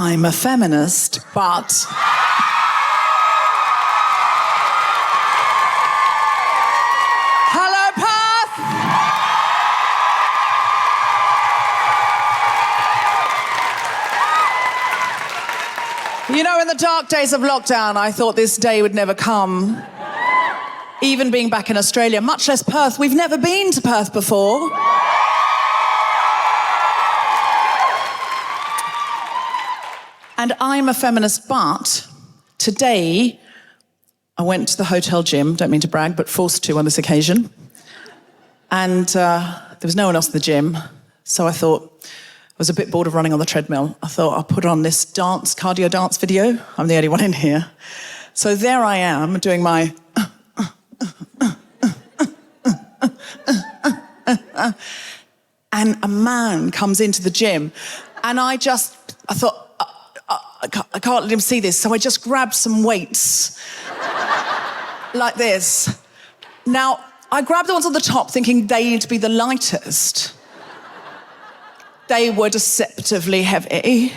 I'm a feminist, but... Hello, Perth! You know, in the dark days of lockdown, I thought this day would never come. Even being back in Australia, much less Perth. We've never been to Perth before. And I'm a feminist, but today I went to the hotel gym, don't mean to brag, but forced to on this occasion. And there was no one else in the gym, so I thought, I was a bit bored of running on the treadmill. I thought I'll put on this cardio dance video. I'm the only one in here. So there I am doing my... and a man comes into the gym, and I thought, I can't let him see this, so I just grabbed some weights like this. Now, I grabbed the ones on the top thinking they'd be the lightest. They were deceptively heavy.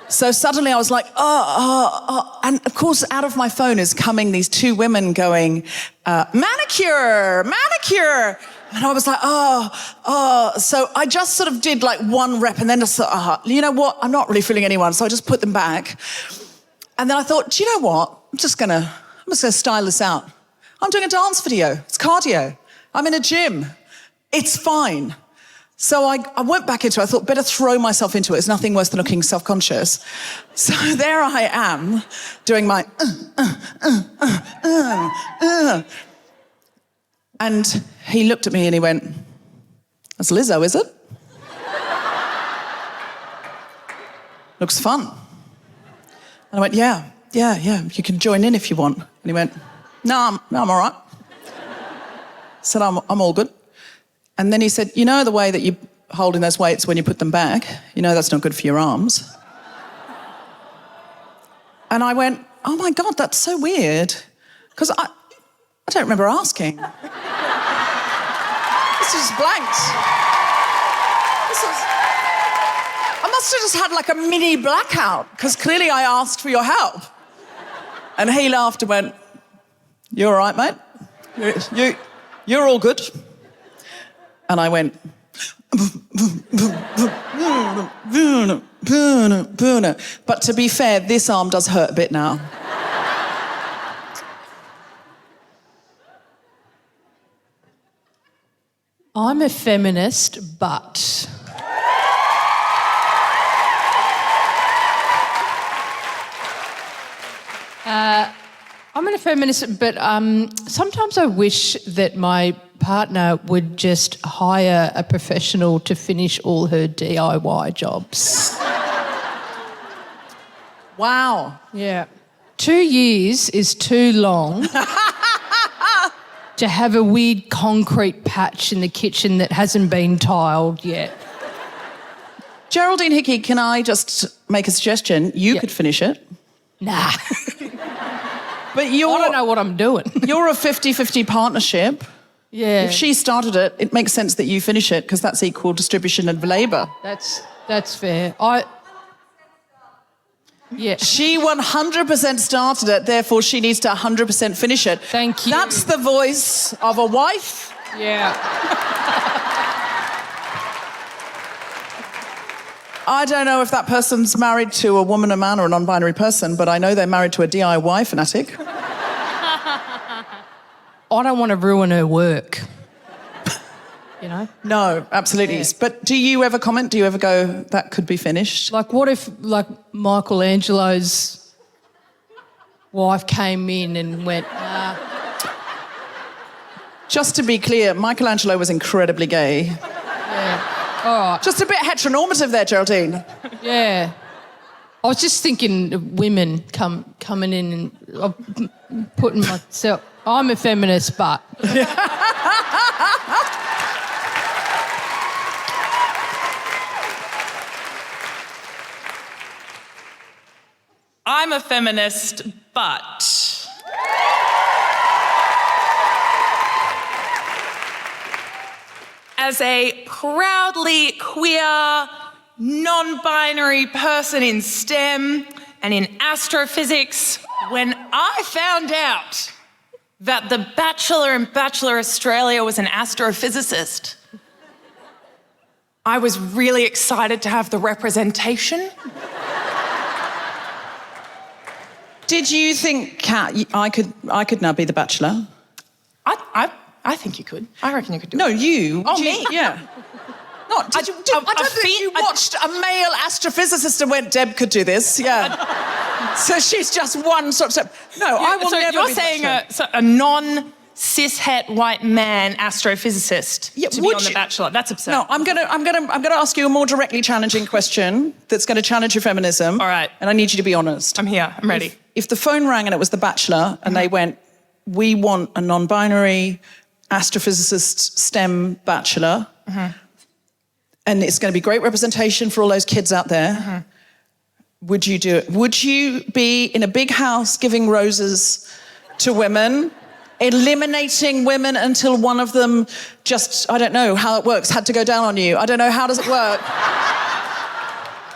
So suddenly I was like, and of course out of my phone is coming these two women going, manicure. And I was like, So I just sort of did like one rep and then just thought, you know what? I'm not really feeling anyone. So I just put them back. And then I thought, do you know what? I'm just gonna style this out. I'm doing a dance video. It's cardio. I'm in a gym. It's fine. So I went back into it. I thought, better throw myself into it. It's nothing worse than looking self-conscious. So there I am doing my And he looked at me and he went, that's Lizzo, is it? Looks fun. And I went, yeah, you can join in if you want. And he went, no, I'm all right. I said, I'm all good. And then he said, you know the way that you hold in those weights when you put them back? You know that's not good for your arms. And I went, oh my God, that's so weird. Because I don't remember asking. This was blanked. I must have just had like a mini blackout, because clearly I asked for your help. And he laughed and went, you all right, mate? You're all good. And I went, but to be fair, this arm does hurt a bit now. I'm a feminist, but... I'm a feminist, but sometimes I wish that my partner would just hire a professional to finish all her DIY jobs. Wow. Yeah. 2 years is too long to have a weird concrete patch in the kitchen that hasn't been tiled yet. Geraldine Hickey, can I just make a suggestion? You could finish it. Nah. But I don't know what I'm doing. You're a 50-50 partnership. Yeah. If she started it, it makes sense that you finish it, because that's equal distribution of labour. That's fair. Yeah. She 100% started it, therefore she needs to 100% finish it. Thank you. That's the voice of a wife. Yeah. I don't know if that person's married to a woman, a man, or a non-binary person, but I know they're married to a DIY fanatic. I don't want to ruin her work. You know? No, absolutely. Yeah. But do you ever comment? Do you ever go, that could be finished? Like, what if, like, Michelangelo's wife came in and went, Just to be clear, Michelangelo was incredibly gay. Yeah. All right. Just a bit heteronormative there, Geraldine. Yeah. I was just thinking of women coming in and putting myself... I'm a feminist, but... I'm a feminist, but... As a proudly queer, non-binary person in STEM and in astrophysics. When I found out that the Bachelor in Bachelor Australia was an astrophysicist, I was really excited to have the representation. Did you think, Kat, I could now be the Bachelor? I think you could. I reckon you could do No, it. you. Oh, me? Yeah. I don't think you watched a male astrophysicist and went, Deb could do this. Yeah. So she's just one sort of step. No, I will never you're be saying Bachelor. a non-cis-het white man astrophysicist to be on The Bachelor. That's absurd. No, I'm gonna ask you a more directly challenging question that's going to challenge your feminism. All right. And I need you to be honest. I'm here. I'm ready. If the phone rang and it was The Bachelor and they went, we want a non-binary astrophysicist STEM Bachelor, and it's going to be great representation for all those kids out there, would you do it? Would you be in a big house giving roses to women, eliminating women until one of them just, I don't know how it works, had to go down on you? I don't know, how does it work?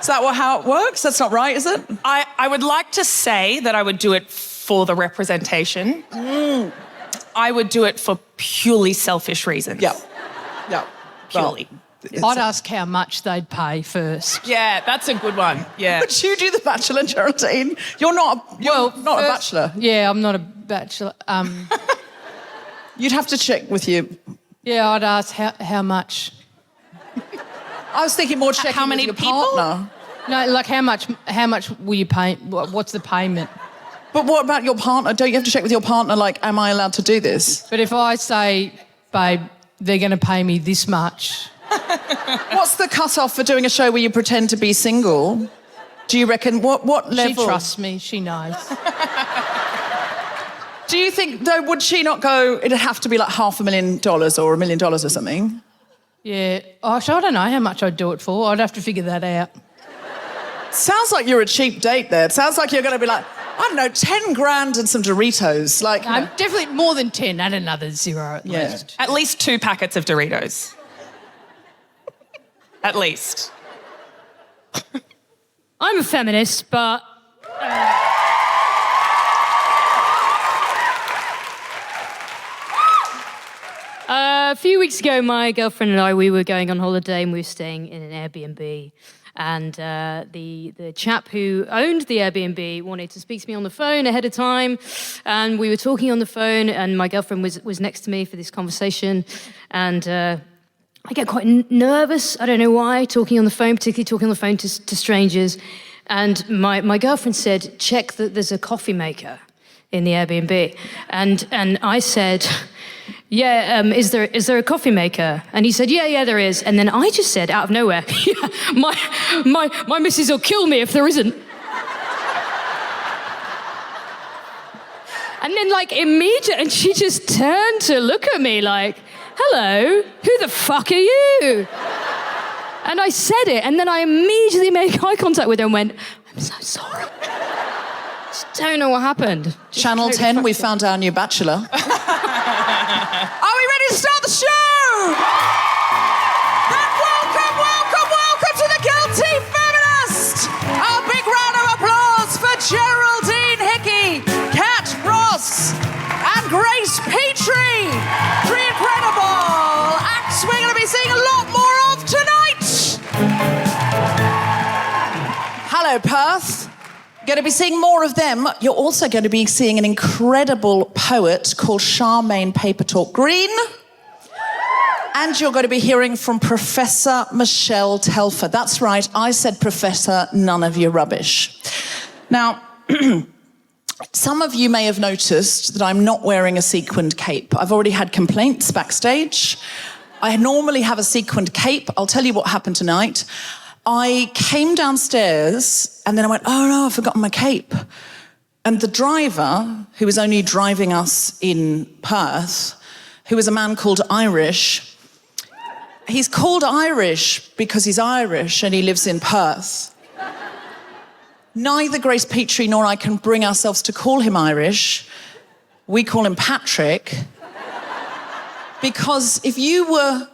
Is that how it works? That's not right, is it? I would like to say that I would do it for the representation. I would do it for purely selfish reasons. Yeah. Purely. I'd ask how much they'd pay first. Yeah, that's a good one. Yeah. Would you do The Bachelor, Geraldine? You're not a Bachelor. Yeah, I'm not a bachelor. You'd have to check with you. Yeah, I'd ask how much. I was thinking more checking How many with your people? partner. No, like how much will you pay? What's the payment? But what about your partner? Don't you have to check with your partner, like, am I allowed to do this? But if I say, babe, they're going to pay me this much. What's the cut-off for doing a show where you pretend to be single? Do you reckon, what level? She trusts me, she knows. Do you think, though, would she not go, it'd have to be like $500,000 or $1 million or something? Yeah. Oh, so I don't know how much I'd do it for. I'd have to figure that out. Sounds like you're a cheap date there. It sounds like you're going to be like, I don't know, 10 grand and some Doritos. Like, I'm definitely more than 10 and another zero at Yeah. least. At least 2 packets of Doritos. At least. I'm a feminist, but... A few weeks ago, my girlfriend and I, we were going on holiday and we were staying in an Airbnb. And the chap who owned the Airbnb wanted to speak to me on the phone ahead of time. And we were talking on the phone and my girlfriend was next to me for this conversation. And I get quite nervous, I don't know why, talking on the phone, particularly talking on the phone to strangers. And my girlfriend said, check that there's a coffee maker in the Airbnb. And I said, yeah, is there a coffee maker? And he said, yeah, there is. And then I just said, out of nowhere, yeah, my missus will kill me if there isn't. And then, like, immediately, and she just turned to look at me like, hello, who the fuck are you? And I said it, and then I immediately made eye contact with her and went, I'm so sorry. Just don't know what happened. Just Channel totally 10, we fucked it. found our new Bachelor. Are we ready to start the show? And welcome to the Guilty Feminist! A big round of applause for Geraldine Hickey, Kat Ross, and Grace Petrie. 3 incredible acts we're going to be seeing a lot more of tonight. Hello, Perth. Going to be seeing more of them. You're also going to be seeing an incredible poet called Charmaine Papertalk Green. And you're going to be hearing from Professor Michelle Telfer. That's right, I said Professor, none of your rubbish. Now, some of you may have noticed that I'm not wearing a sequined cape. I've already had complaints backstage. I normally have a sequined cape. I'll tell you what happened tonight. I came downstairs and then I went, oh no, I've forgotten my cape. And the driver, who was only driving us in Perth, who was a man called Irish, he's called Irish because he's Irish and he lives in Perth. Neither Grace Petrie nor I can bring ourselves to call him Irish. We call him Patrick. Because if you were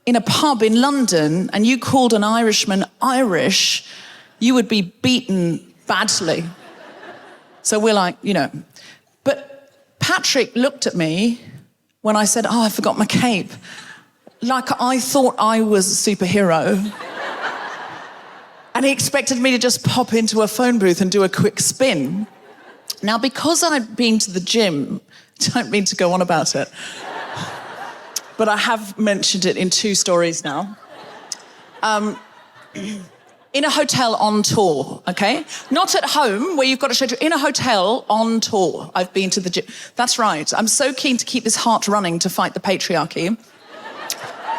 in a pub in London and you called an Irishman Irish, you would be beaten badly. So we're like, But Patrick looked at me when I said, I forgot my cape. Like I thought I was a superhero. And he expected me to just pop into a phone booth and do a quick spin. Now, because I'd been to the gym, don't mean to go on about it, but I have mentioned it in 2 stories now. In a hotel on tour, okay? Not at home, where you've got to schedule. In a hotel on tour, I've been to the gym. That's right. I'm so keen to keep this heart running to fight the patriarchy.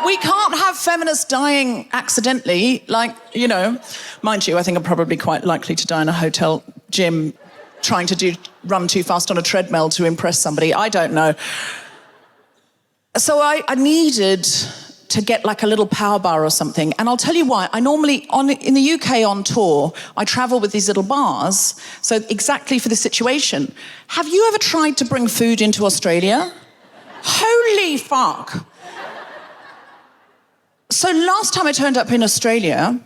We can't have feminists dying accidentally, Mind you, I think I'm probably quite likely to die in a hotel gym trying to run too fast on a treadmill to impress somebody. I don't know. So I needed to get like a little power bar or something. And I'll tell you why. I normally, in the UK on tour, I travel with these little bars, so exactly for this situation. Have you ever tried to bring food into Australia? Holy fuck. So last time I turned up in Australia,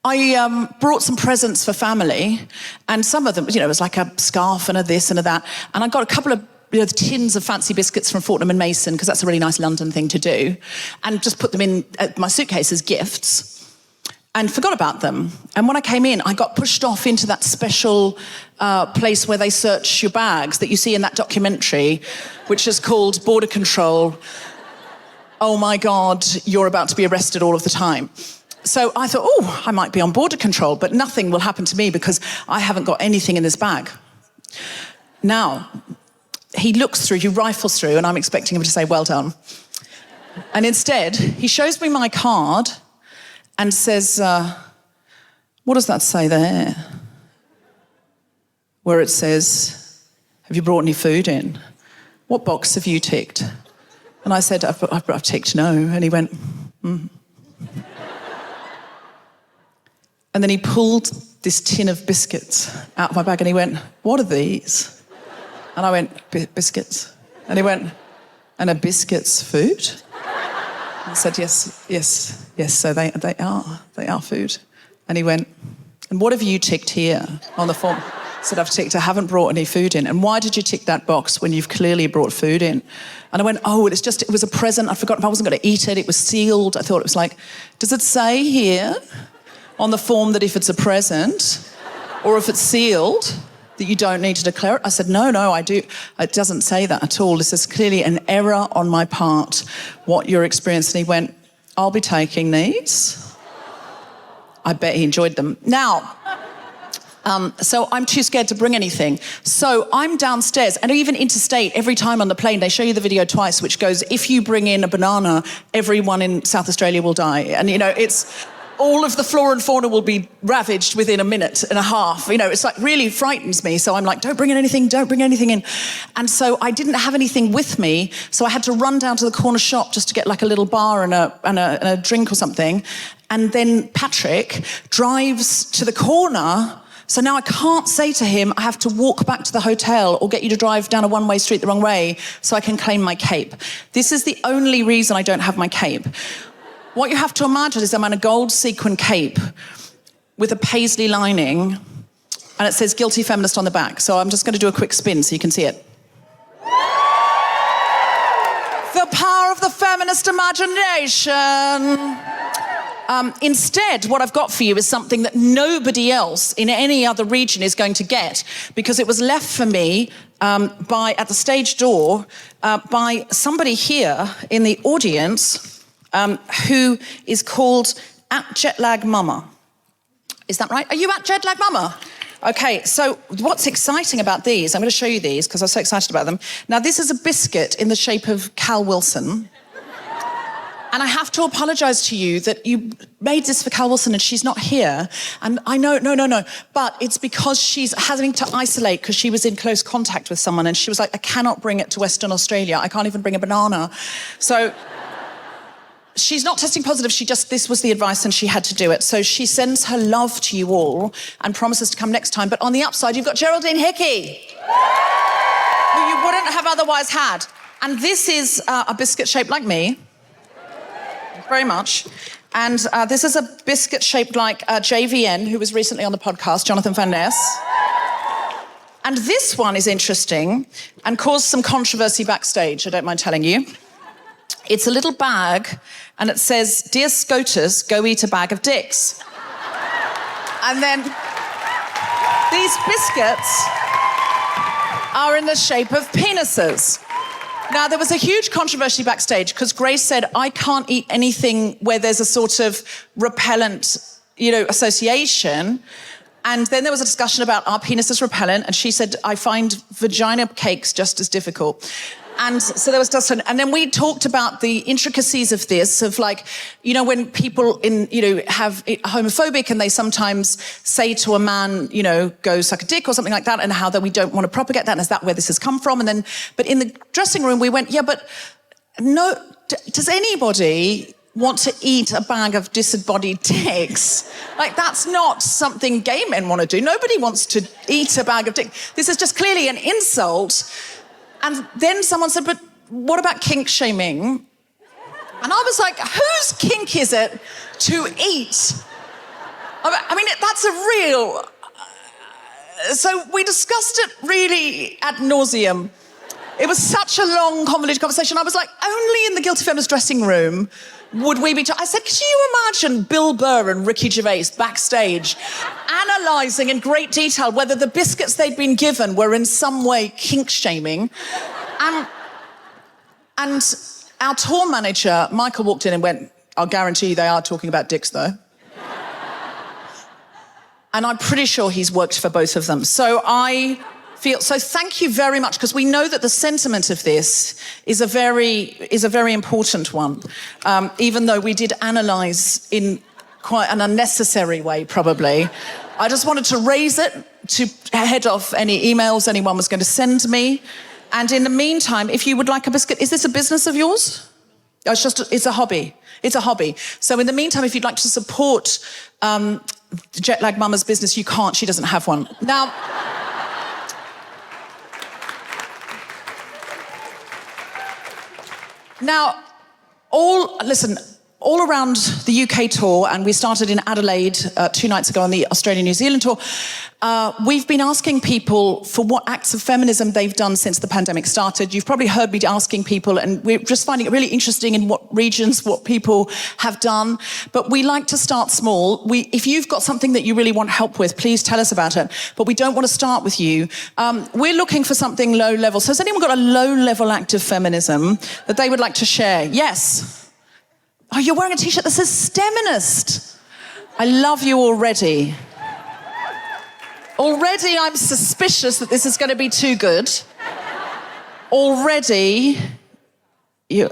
I brought some presents for family, and some of them, it was like a scarf and a this and a that, and I got a couple of tins of fancy biscuits from Fortnum & Mason, because that's a really nice London thing to do, and just put them in my suitcase as gifts, and forgot about them. And when I came in, I got pushed off into that special place where they search your bags that you see in that documentary, which is called Border Control. Oh my God, you're about to be arrested all of the time. So I thought, I might be on border control, but nothing will happen to me because I haven't got anything in this bag. Now, he looks through, he rifles through, and I'm expecting him to say, well done. And instead, he shows me my card and says, what does that say there? Where it says, have you brought any food in? What box have you ticked? And I said, I've ticked no. And he went, And then he pulled this tin of biscuits out of my bag and he went, what are these? And I went, biscuits. And he went, and are biscuits food? I said, yes, so they are food. And he went, and what have you ticked here on the form? I said, I've ticked, I haven't brought any food in. And why did you tick that box when you've clearly brought food in? And I went, it was a present. I forgot if I wasn't going to eat it. It was sealed. I thought it was like, does it say here on the form that if it's a present or if it's sealed that you don't need to declare it? I said, no, I do. It doesn't say that at all. This is clearly an error on my part, what you're experiencing. And he went, I'll be taking these. I bet he enjoyed them. Now, so I'm too scared to bring anything. So I'm downstairs, and even interstate, every time on the plane, they show you the video twice, which goes, if you bring in a banana, everyone in South Australia will die. And, it's all of the flora and fauna will be ravaged within a minute and a half. It's like really frightens me. So I'm like, don't bring in. And so I didn't have anything with me. So I had to run down to the corner shop just to get like a little bar and a drink or something. And then Patrick drives to the corner. So now I can't say to him, I have to walk back to the hotel or get you to drive down a one-way street the wrong way so I can claim my cape. This is the only reason I don't have my cape. What you have to imagine is I'm in a gold sequin cape with a paisley lining, and it says Guilty Feminist on the back. So I'm just going to do a quick spin so you can see it. The power of the feminist imagination. Instead, what I've got for you is something that nobody else in any other region is going to get, because it was left for me at the stage door by somebody here in the audience who is called @Jetlag Mama. Is that right? Are you @Jetlag Mama? Okay, so what's exciting about these, I'm going to show you these because I'm so excited about them. Now, this is a biscuit in the shape of Cal Wilson. And I have to apologise to you that you made this for Cal Wilson and she's not here. And I know, no. But it's because she's having to isolate because she was in close contact with someone and she was like, I cannot bring it to Western Australia. I can't even bring a banana. So she's not testing positive. This was the advice and she had to do it. So she sends her love to you all and promises to come next time. But on the upside, you've got Geraldine Hickey, who you wouldn't have otherwise had. And this is a biscuit shaped like me. Very much. And this is a biscuit shaped like JVN, who was recently on the podcast, Jonathan Van Ness. And this one is interesting and caused some controversy backstage, I don't mind telling you. It's a little bag and it says, "Dear SCOTUS, go eat a bag of dicks." And then these biscuits are in the shape of penises. Now, there was a huge controversy backstage because Grace said, "I can't eat anything where there's a sort of repellent, association." And then there was a discussion about, are penises repellent? And she said, "I find vagina cakes just as difficult." And so there was discussion. And then we talked about the intricacies of this, of when people have homophobic and they sometimes say to a man, go suck a dick or something like that, and how that we don't want to propagate that, and is that where this has come from? And then, but in the dressing room, we went, yeah, but no, does anybody want to eat a bag of disembodied dicks? That's not something gay men want to do. Nobody wants to eat a bag of dicks. This is just clearly an insult. And then someone said, "But what about kink shaming?" And I was like, whose kink is it to eat? I mean, that's a real... So we discussed it really ad nauseum. It was such a long, convoluted conversation. I was like, only in the Guilty Feminist dressing room would we be... I said, could you imagine Bill Burr and Ricky Gervais backstage analysing in great detail whether the biscuits they'd been given were in some way kink-shaming? And our tour manager, Michael, walked in and went, "I'll guarantee you they are talking about dicks, though." And I'm pretty sure he's worked for both of them. So thank you very much, because we know that the sentiment of this is a very important one, even though we did analyse in quite an unnecessary way, probably. I just wanted to raise it to head off any emails anyone was going to send me. And in the meantime, if you would like a biscuit, is this a business of yours? Oh, it's a hobby. It's a hobby. So in the meantime, if you'd like to support Jet Lag Mama's business, you can't. She doesn't have one. Now, all around the UK tour, and we started in Adelaide 2 nights ago on the Australia-New Zealand tour, we've been asking people for what acts of feminism they've done since the pandemic started. You've probably heard me asking people, and we're just finding it really interesting in what regions, what people have done. But we like to start small. If you've got something that you really want help with, please tell us about it. But we don't want to start with you. We're looking for something low level. So has anyone got a low level act of feminism that they would like to share? Yes. Oh, you're wearing a T-shirt that says STEMinist. I love you already. Already I'm suspicious that this is going to be too good. Already you're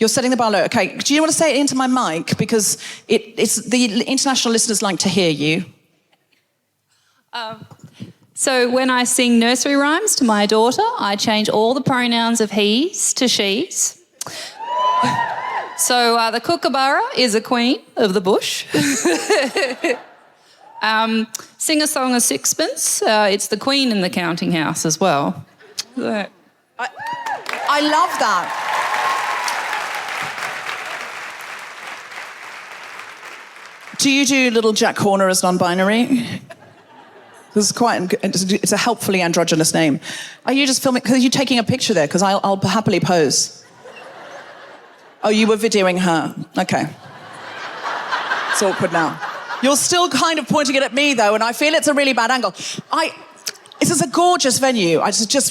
setting the bar low. Okay, do you want to say it into my mic? Because it's the international listeners like to hear you. So when I sing nursery rhymes to my daughter, I change all the pronouns of he's to she's. So the kookaburra is a queen of the bush. Sing a song of sixpence. It's the queen in the counting house as well. I love that. Do you do little Jack Horner as non-binary? It's a helpfully androgynous name. Are you just filming? Are you taking a picture there? Because I'll happily pose. Oh, you were videoing her. Okay. It's awkward now. You're still kind of pointing it at me, though, and I feel it's a really bad angle. This is a gorgeous venue.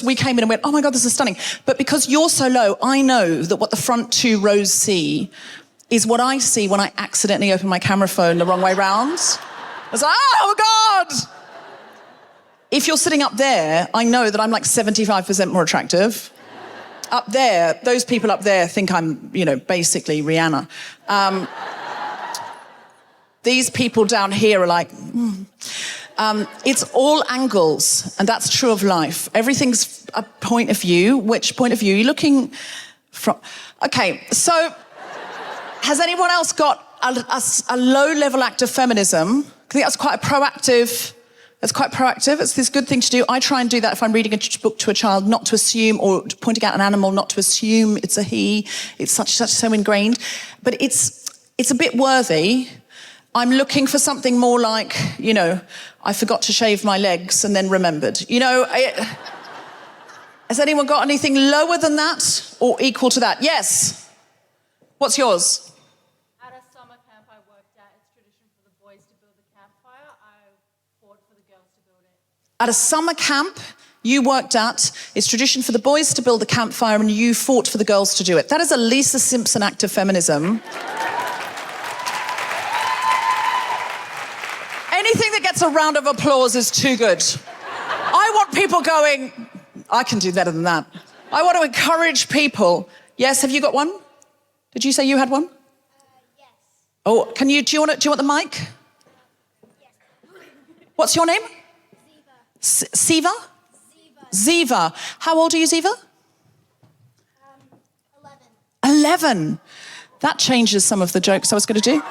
We came in and went, oh my God, this is stunning. But because you're so low, I know that what the front 2 rows see is what I see when I accidentally open my camera phone the wrong way round. I was like, oh God! If you're sitting up there, I know that I'm like 75% more attractive. Up there, those people up there think I'm, basically Rihanna. These people down here are like, it's all angles, and that's true of life. Everything's a point of view. Which point of view are you looking from? Okay, so has anyone else got a low-level act of feminism? I think that's quite proactive. It's this good thing to do. I try and do that if I'm reading a book to a child, not to assume, or pointing out an animal, not to assume it's a he. It's so ingrained. But it's it's a bit worthy. I'm looking for something more like, I forgot to shave my legs and then remembered. Has anyone got anything lower than that or equal to that? Yes. What's yours? At a summer camp I worked at, it's tradition for the boys to build a campfire. I fought for the girls to build it. At a summer camp you worked at, it's tradition for the boys to build a campfire and you fought for the girls to do it. That is a Lisa Simpson act of feminism. Anything that gets a round of applause is too good. I want people going, I can do better than that. I want to encourage people. Yes, have you got one? Did you say you had one? Yes. Oh, do you want the mic? Yes. What's your name? Ziva. Ziva? Ziva. How old are you, Ziva? 11. That changes some of the jokes I was going to do.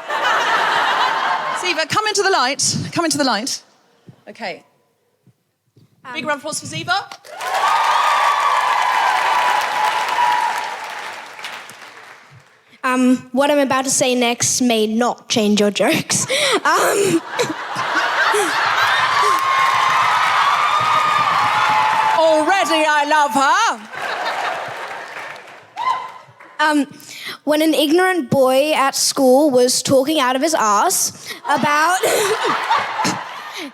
Ziva, come into the light. Come into the light. Okay. Big round of applause for Ziva. What I'm about to say next may not change your jokes. Already I love her. When an ignorant boy at school was talking out of his arse about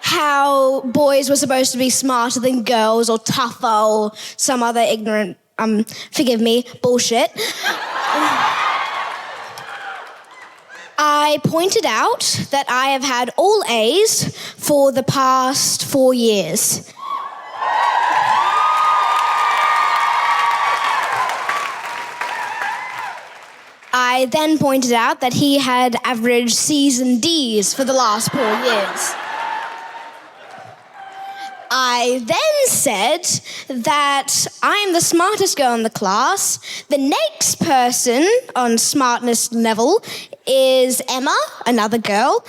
how boys were supposed to be smarter than girls or tougher or some other ignorant, forgive me, bullshit. I pointed out that I have had all A's for the past 4 years. I then pointed out that he had averaged C's and D's for the last 4 years. I then said that I'm the smartest girl in the class. The next person on smartness level is Emma, another girl.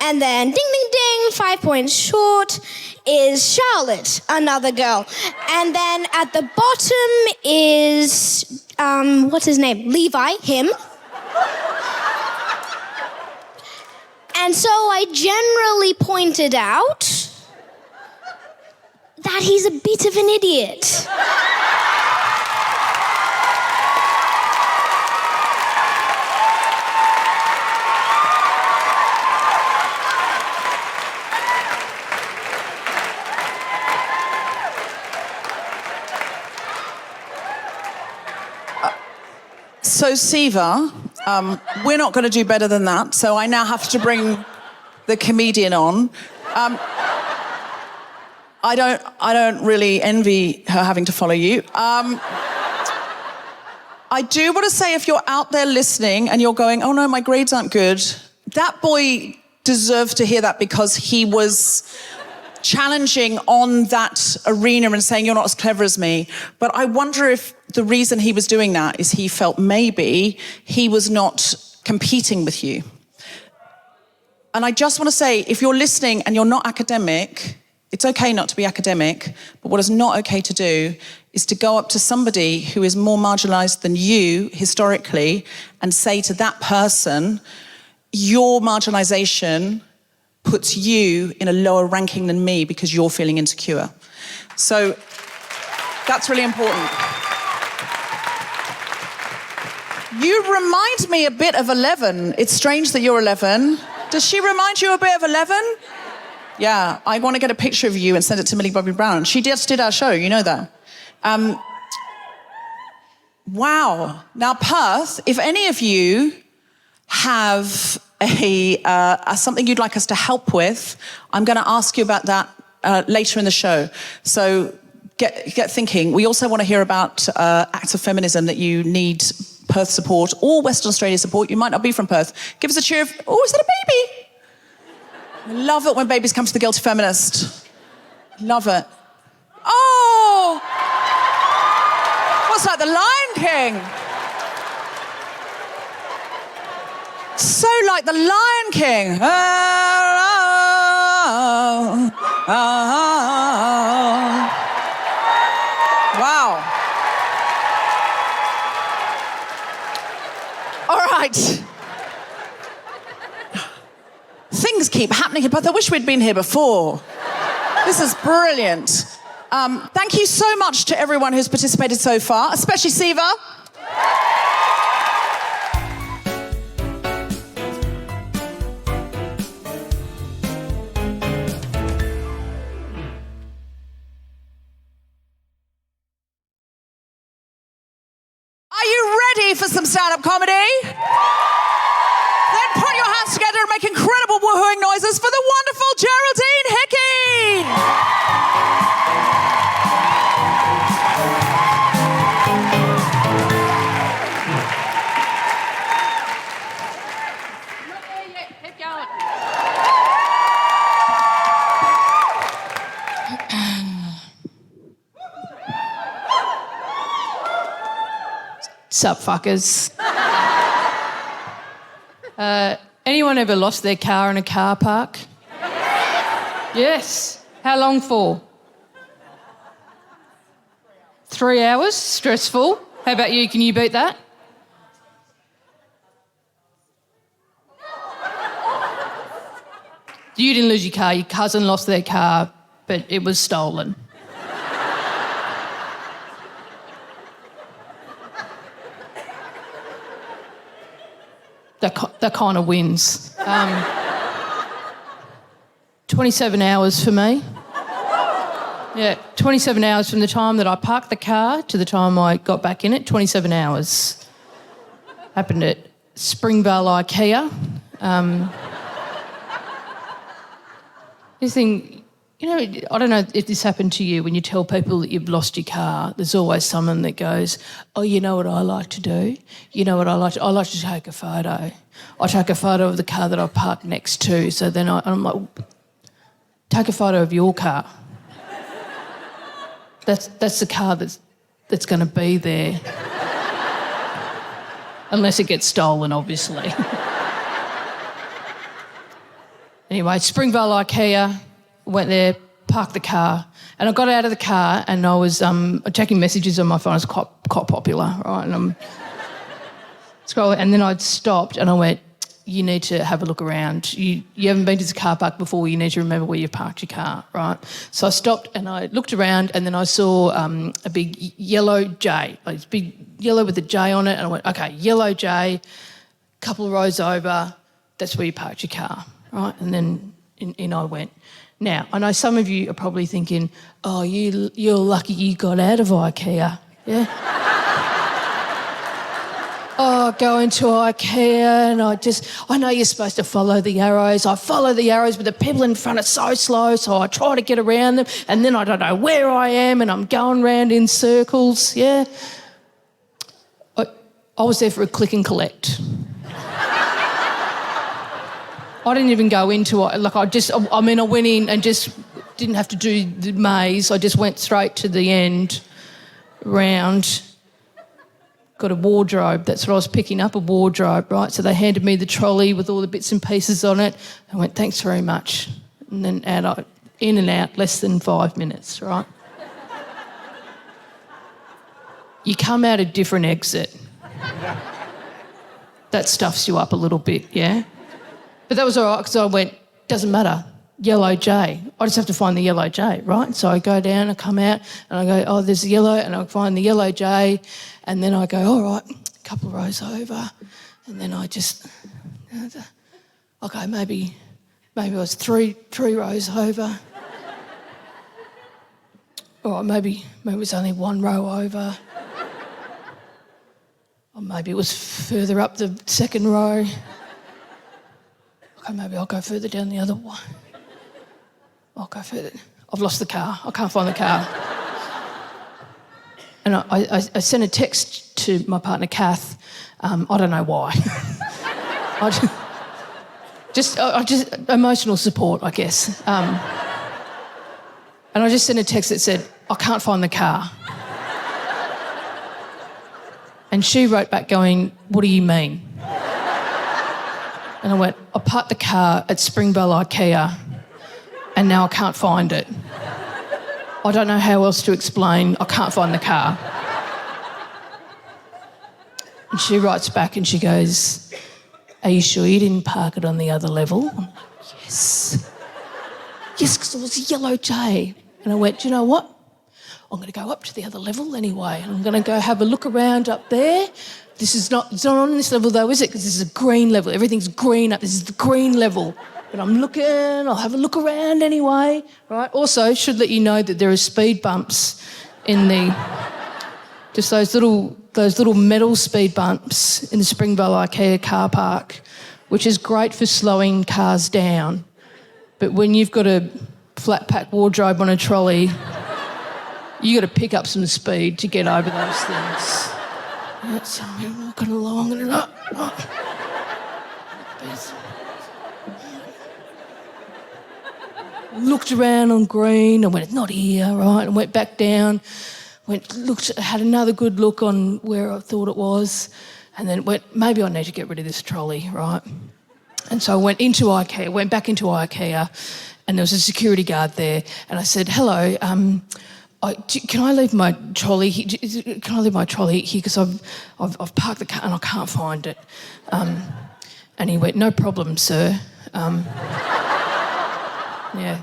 And then ding, ding, ding, 5 points short is Charlotte, another girl. And then at the bottom is, what's his name? Levi, him. And so I generally pointed out that he's a bit of an idiot. So, Siva, we're not going to do better than that, so I now have to bring the comedian on. I don't really envy her having to follow you. I do want to say, if you're out there listening and you're going, oh no, my grades aren't good, that boy deserved to hear that because he was challenging on that arena and saying, you're not as clever as me. But I wonder if the reason he was doing that is he felt maybe he was not competing with you. And I just want to say, if you're listening and you're not academic, it's okay not to be academic, but what is not okay to do is to go up to somebody who is more marginalised than you historically and say to that person, your marginalisation puts you in a lower ranking than me because you're feeling insecure. So that's really important. You remind me a bit of 11. It's strange that you're 11. Does she remind you a bit of 11? Yeah, I want to get a picture of you and send it to Millie Bobby Brown. She just did our show, you know that. Wow. Now, Perth, if any of you have something you'd like us to help with, I'm going to ask you about that later in the show. So get thinking. We also want to hear about acts of feminism that you need Perth support or Western Australia support. You might not be from Perth. Give us a cheer. Oh, is that a baby? I love it when babies come to the Guilty Feminist. Love it. Oh! What's that, the Lion King? So like the Lion King. Wow. All right. things keep happening in Perth. I wish we'd been here before. This is brilliant. Thank you so much to everyone who's participated so far, especially Siva. Are you ready for some stand-up comedy? Then put your hands together and make incredible woohooing noises for the wonderful Geraldine Hickey! Not there yet. Keep going. Sup, fuckers. Anyone ever lost their car in a car park? Yes. How long for? 3 hours? Stressful. How about you? Can you beat that? You didn't lose your car. Your cousin lost their car, but it was stolen. That kind of wins. 27 hours for me. Yeah, 27 hours from the time that I parked the car to the time I got back in it, 27 hours. Happened at Springvale IKEA. This thing, you know, I don't know if this happened to you when you tell people that you've lost your car, there's always someone that goes, oh, you know what I like to do? You know what I like to do? I like to take a photo. I take a photo of the car that I parked next to, so then I'm like, take a photo of your car. That's the car that's going to be there. Unless it gets stolen, obviously. Anyway, Springvale IKEA, went there, parked the car, and I got out of the car and I was checking messages on my phone. It's quite popular, right? And I'm scrolling, and then I'd stopped and I went, you need to have a look around. You haven't been to this car park before, you need to remember where you parked your car, right? So I stopped and I looked around and then I saw a big yellow J, like this big yellow with a J on it, and I went, okay, yellow J, couple of rows over, that's where you parked your car, right? And then in I went. Now, I know some of you are probably thinking, oh, you're lucky you got out of IKEA, yeah? Oh, going to IKEA and I know you're supposed to follow the arrows. I follow the arrows, but the people in front are so slow, so I try to get around them and then I don't know where I am and I'm going round in circles, yeah? I was there for a click and collect. I didn't even go into it. Like, I went in and just didn't have to do the maze. I just went straight to the end, round, got a wardrobe. That's what I was picking up, a wardrobe, right? So they handed me the trolley with all the bits and pieces on it. I went, thanks very much. And then in and out, less than 5 minutes, right? You come out a different exit. That stuffs you up a little bit, yeah? But that was all right because I went, doesn't matter, yellow J. I just have to find the yellow J, right? So I go down, I come out and I go, oh, there's a yellow, and I find the yellow J, and then I go, all right, a couple of rows over, and then I just, okay, maybe I was three rows over. All right, maybe it was only 1 row over. Or maybe it was further up the second row. Okay, maybe I'll go further down the other one. I'll go further. I've lost the car. I can't find the car. And I sent a text to my partner, Kath. I don't know why. I just emotional support, I guess. And I just sent a text that said, I can't find the car. And she wrote back going, what do you mean? And I went, I parked the car at Springvale IKEA and now I can't find it. I don't know how else to explain, I can't find the car. And she writes back and she goes, are you sure you didn't park it on the other level? yes. Yes, because it was a yellow J. And I went, do you know what? I'm going to go up to the other level anyway. I'm going to go have a look around up there. It's not on this level though, is it? Because this is a green level. Everything's green up. This is the green level. But I'm looking, I'll have a look around anyway, right? Also, should let you know that there are speed bumps in just those little metal speed bumps in the Springvale IKEA car park, which is great for slowing cars down. But when you've got a flat pack wardrobe on a trolley, you got to pick up some speed to get over those things. So I'm walking along and looked around on green and went, it's not here, right? And went back down, had another good look on where I thought it was, and then went, maybe I need to get rid of this trolley, right? And so I went back into IKEA, and there was a security guard there, and I said, hello, can I leave my trolley here? Can I leave my trolley here? Because I've parked the car and I can't find it. And he went, no problem, sir. Yeah.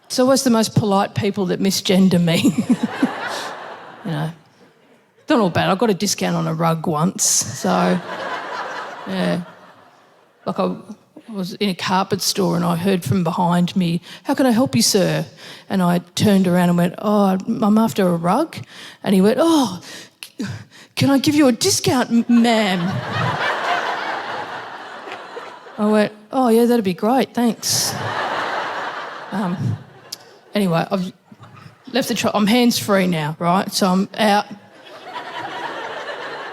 It's always the most polite people that misgender me. You know. Not all bad. I got a discount on a rug once, so yeah. Like I was in a carpet store and I heard from behind me, how can I help you, sir? And I turned around and went, oh, I'm after a rug. And he went, oh, can I give you a discount, ma'am? I went, oh, yeah, that'd be great, thanks. Anyway, I've left the I'm hands-free now, right? So I'm out.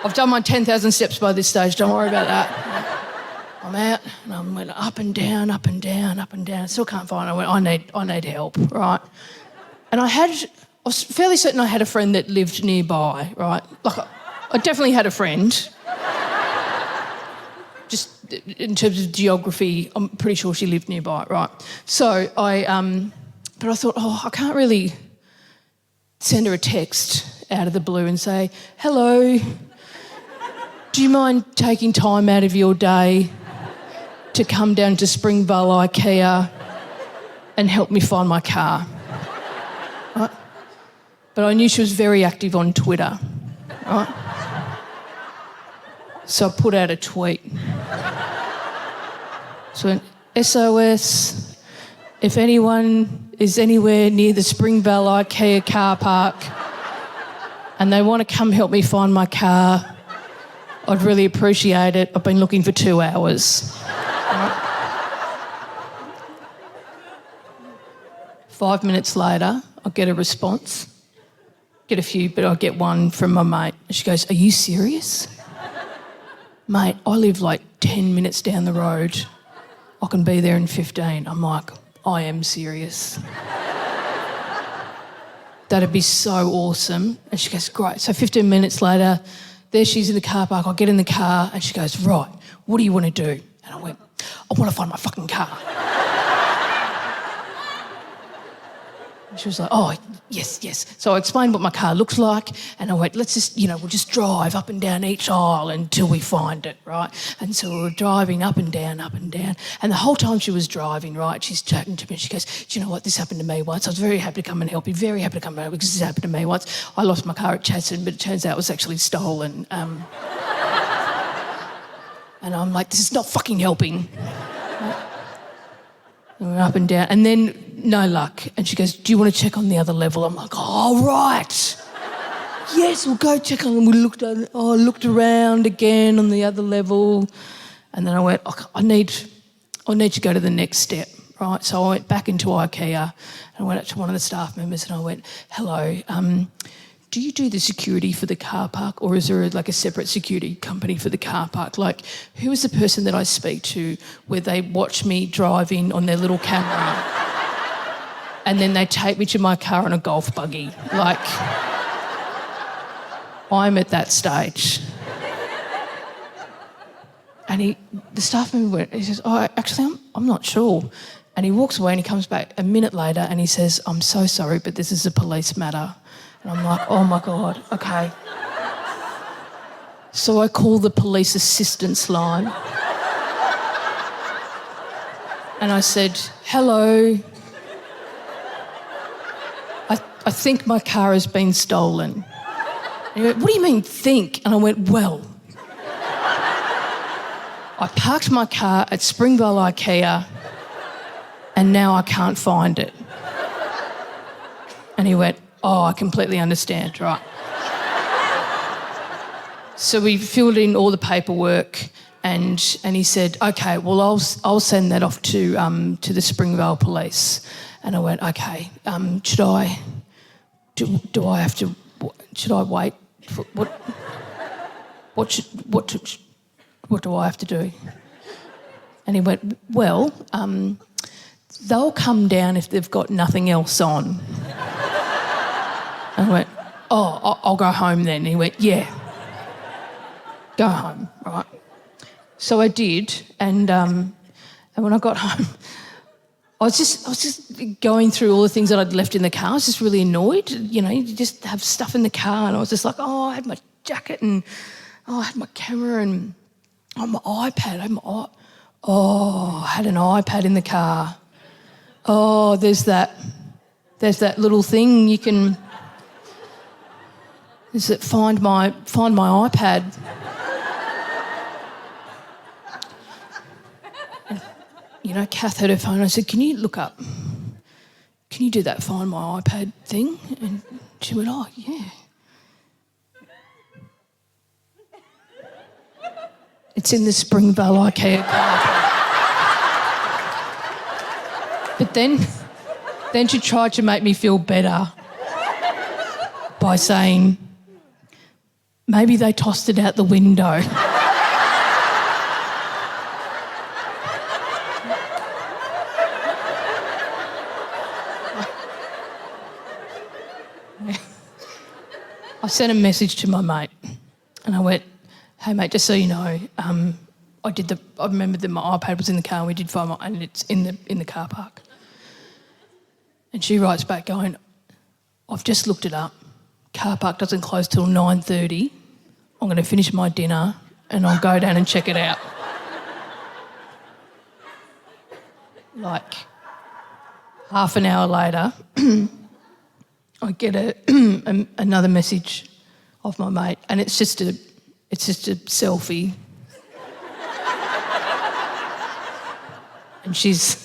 I've done my 10,000 steps by this stage, don't worry about that. I'm out and I went up and down, up and down, up and down. Still can't find it. I went, I need help, right? And I was fairly certain I had a friend that lived nearby, right? Like I definitely had a friend. Just in terms of geography, I'm pretty sure she lived nearby, right? So but I thought, I can't really send her a text out of the blue and say, hello, do you mind taking time out of your day to come down to Springvale IKEA and help me find my car? Right? But I knew she was very active on Twitter, right? So I put out a tweet. So I went, SOS, if anyone is anywhere near the Springvale IKEA car park and they want to come help me find my car, I'd really appreciate it. I've been looking for 2 hours. Right? 5 minutes later, I get a response. Get a few, but I get one from my mate. She goes, are you serious? Mate, I live like 10 minutes down the road. I can be there in 15. I'm like, I am serious. That'd be so awesome. And she goes, great. So 15 minutes later, there she is in the car park. I get in the car and she goes, right, what do you want to do? And I went, I want to find my fucking car. And she was like, oh, yes. So I explained what my car looks like and I went, let's just, we'll just drive up and down each aisle until we find it, right? And so we were driving up and down. And the whole time she was driving, right, she's chatting to me and she goes, do you know what, this happened to me once. I was very happy to come and help you, very happy to come and help you because this happened to me once. I lost my car at Chatston, but it turns out it was actually stolen. And I'm like, this is not fucking helping. And we're up and down, and then no luck. And she goes, do you want to check on the other level? I'm like, oh, right. Yes, we'll go check on them. We looked around again on the other level. And then I went, I need to go to the next step, right? So I went back into IKEA and I went up to one of the staff members and I went, hello, do you do the security for the car park or is there like a separate security company for the car park? Like, who is the person that I speak to where they watch me driving on their little camera and then they take me to my car in a golf buggy? Like, I'm at that stage. And the staff member went, he says, oh, actually, I'm not sure. And he walks away and he comes back a minute later and he says, I'm so sorry, but this is a police matter. And I'm like, oh my God, okay. So I call the police assistance line. And I said, hello. I think my car has been stolen. And he went, what do you mean think? And I went, well, I parked my car at Springvale IKEA and now I can't find it. And he went, oh, I completely understand, right. So we filled in all the paperwork and he said, okay, well, I'll send that off to the Springvale Police. And I went, okay, should I wait? What do I have to do? And he went, well, they'll come down if they've got nothing else on. And I went, oh, I'll go home then. And he went, yeah, go home, right? So I did, and when I got home, I was just going through all the things that I'd left in the car. I was just really annoyed. You know, you just have stuff in the car, and I was just like, oh, I had my jacket, and I had my camera, and my iPad. I had an iPad in the car. Oh, there's that little thing you can. Is it find my iPad? You know, Kath had her phone. I said, can you look up? Can you do that find my iPad thing? And she went, oh, yeah. It's in the Springvale IKEA car. But then she tried to make me feel better by saying, maybe they tossed it out the window. I sent a message to my mate and I went, hey mate, just so you know, I remembered that my iPad was in the car and we did find and it's in the car park. And she writes back going, I've just looked it up. Car park doesn't close till 9:30. I'm going to finish my dinner and I'll go down and check it out. Like half an hour later, I get another message of my mate, and it's just a selfie, and she's